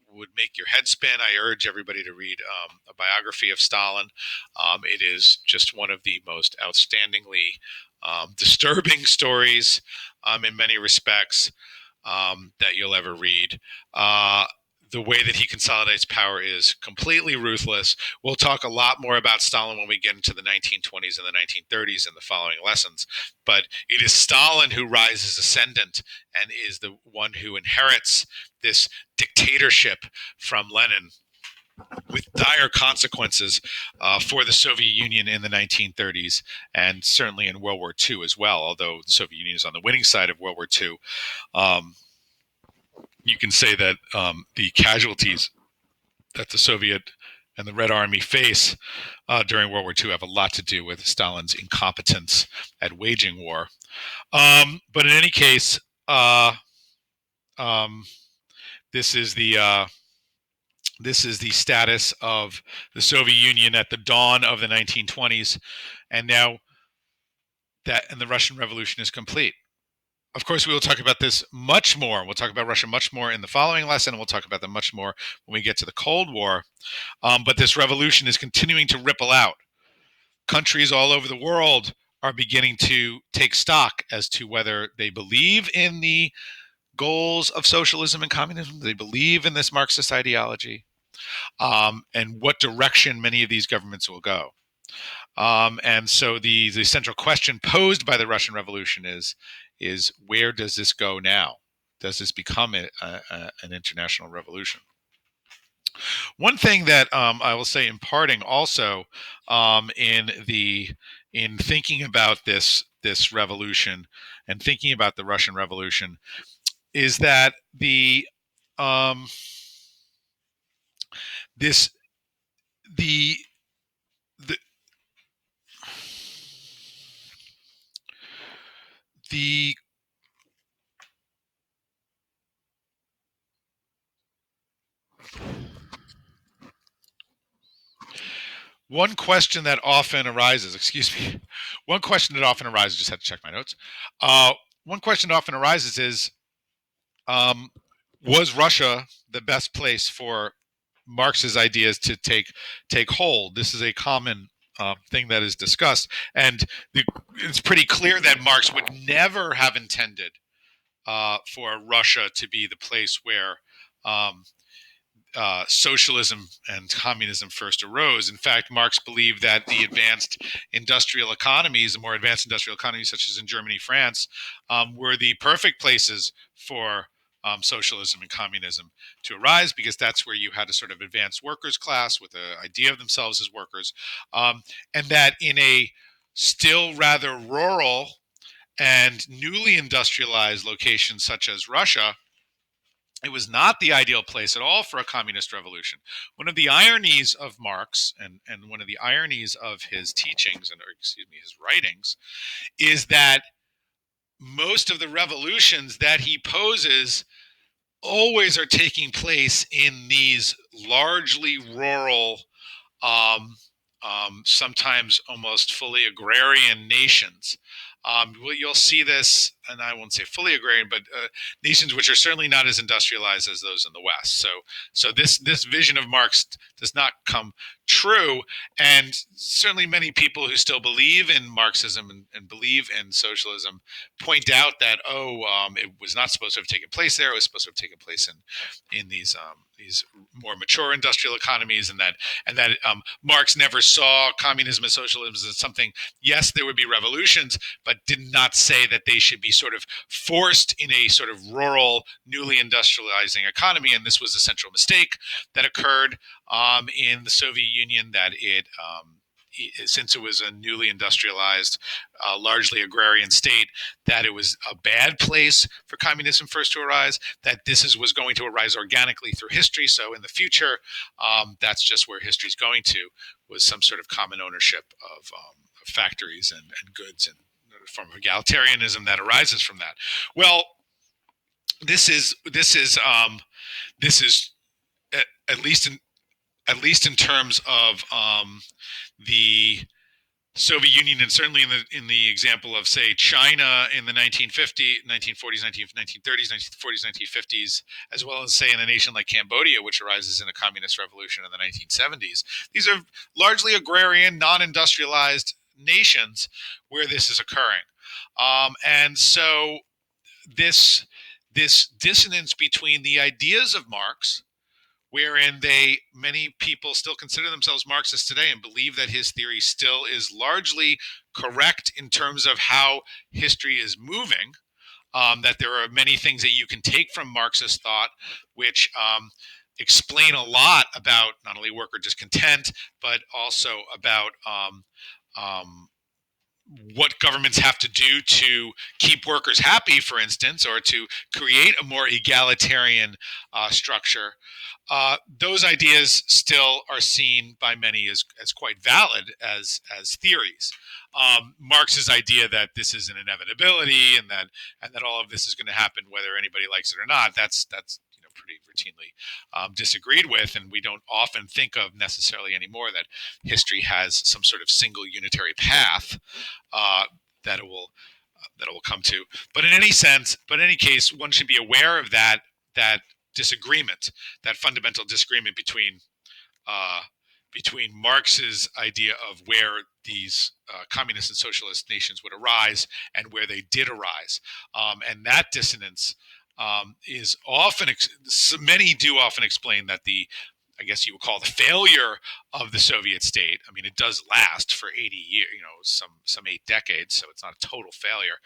would make your head spin. I urge everybody to read a biography of Stalin. It is just one of the most outstandingly disturbing stories in many respects that you'll ever read. The way that he consolidates power is completely ruthless. We'll talk a lot more about Stalin when we get into the 1920s and the 1930s in the following lessons. But it is Stalin who rises ascendant and is the one who inherits this dictatorship from Lenin, with dire consequences for the Soviet Union in the 1930s and certainly in World War II as well. Although the Soviet Union is on the winning side of World War II, you can say that the casualties that the Soviet and the Red Army face during World War II have a lot to do with Stalin's incompetence at waging war. But in any case, um, this is the status of the Soviet Union at the dawn of the 1920s, and now and the Russian Revolution is complete. Of course, we will talk about this much more. We'll talk about Russia much more in the following lesson, and we'll talk about them much more when we get to the Cold War. But this revolution is continuing to ripple out. Countries all over the world are beginning to take stock as to whether they believe in the goals of socialism and communism, they believe in this Marxist ideology, and what direction many of these governments will go. And so the central question posed by the Russian Revolution is where does this go now? Does this become an international revolution? One thing that I will say in parting also, in thinking about this revolution and thinking about the Russian Revolution, is that um, this the the the one question that often arises, excuse me, one question that often arises, just had to check my notes. One question that often arises is, was Russia the best place for Marx's ideas to take hold? This is a common thing that is discussed, and it's pretty clear that Marx would never have intended for Russia to be the place where um, socialism and communism first arose. In fact, Marx believed that the more advanced industrial economies, such as in Germany, France, were the perfect places for socialism and communism to arise, because that's where you had a sort of advanced workers class with an idea of themselves as workers, and that in a still rather rural and newly industrialized location such as Russia, it was not the ideal place at all for a communist revolution. One of the ironies of Marx, and one of the ironies of his teachings, and or excuse me, his writings, is that most of the revolutions that he poses always are taking place in these largely rural, sometimes almost fully agrarian nations. You'll see this and I won't say fully agrarian, but nations which are certainly not as industrialized as those in the West. So this vision of Marx does not come true, and certainly many people who still believe in Marxism and believe in socialism point out that it was not supposed to have taken place there. It was supposed to have taken place in these more mature industrial economies, and that Marx never saw communism and socialism as something. Yes, there would be revolutions, but did not say that they should be sort of forced in a sort of rural, newly industrializing economy. And this was a central mistake that occurred in the Soviet Union, that since it was a newly industrialized, largely agrarian state, that it was a bad place for communism first to arise, that was going to arise organically through history. So in the future, that's just where history is going to, was some sort of common ownership of factories and goods, and a form of egalitarianism that arises from that. Well, this is at least in terms of the Soviet Union, and certainly in the example of, say, China in the 1940s, 1930s, 1950s, as well as, say, in a nation like Cambodia, which arises in a communist revolution in the 1970s. These are largely agrarian, non-industrialized nations where this is occurring, and so this dissonance between the ideas of Marx, wherein many people still consider themselves Marxists today and believe that his theory still is largely correct in terms of how history is moving, that there are many things that you can take from Marxist thought which explain a lot about not only worker discontent, but also about what governments have to do to keep workers happy, for instance, or to create a more egalitarian structure. Those ideas still are seen by many as quite valid as theories. Marx's idea that this is an inevitability, and that all of this is going to happen whether anybody likes it or not, that's pretty routinely disagreed with, and we don't often think of necessarily anymore that history has some sort of single unitary path that it will come to. But in any case, one should be aware of that disagreement, that fundamental disagreement between Marx's idea of where these communist and socialist nations would arise and where they did arise, and that dissonance is often many do often explain that I guess you would call the failure of the Soviet state. I mean, it does last for 80 years, some 8 decades, so it's not a total failure,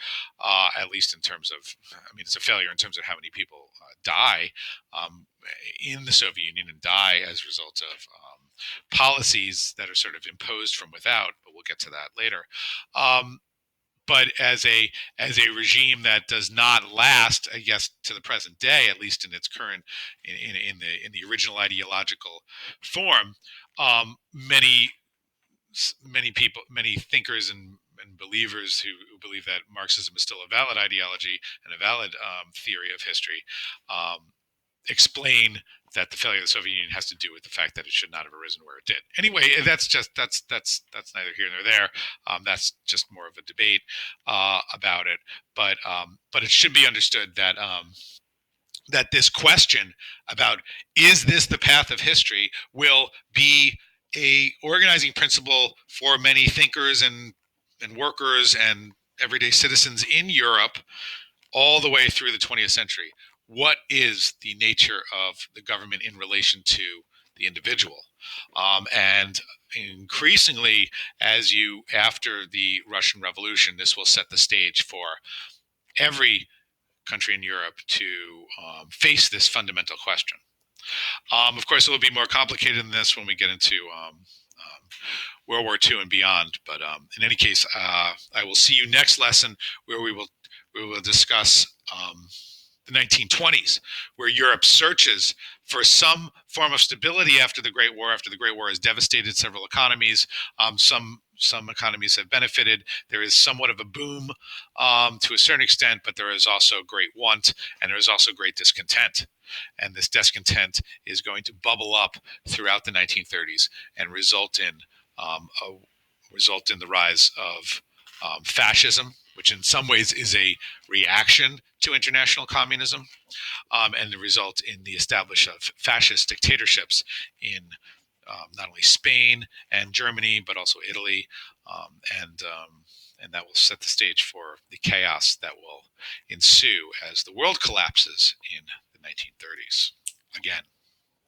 at least in terms of, it's a failure in terms of how many people die in the Soviet Union and die as a result of policies that are sort of imposed from without, but we'll get to that later. But as a regime that does not last, I guess, to the present day, at least in its current in the original ideological form, many people, many thinkers and believers who believe that Marxism is still a valid ideology and a valid theory of history, explain that the failure of the Soviet Union has to do with the fact that it should not have arisen where it did. Anyway, that's neither here nor there. That's just more of a debate about it. But it should be understood that that this question about, is this the path of history, will be a organizing principle for many thinkers and workers and everyday citizens in Europe all the way through the 20th century. What is the nature of the government in relation to the individual? And increasingly, after the Russian Revolution, this will set the stage for every country in Europe to face this fundamental question. Of course, it will be more complicated than this when we get into World War II and beyond. But in any case, I will see you next lesson, where we will discuss the 1920s, where Europe searches for some form of stability after the Great War. After the Great War has devastated several economies, some economies have benefited. There is somewhat of a boom to a certain extent, but there is also great want, and there is also great discontent. And this discontent is going to bubble up throughout the 1930s and result in the rise of fascism, which in some ways is a reaction to international communism, and the result in the establishment of fascist dictatorships in not only Spain and Germany, but also Italy, um, and um, and that will set the stage for the chaos that will ensue as the world collapses in the 1930s. Again,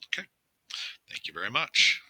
okay. Thank you very much.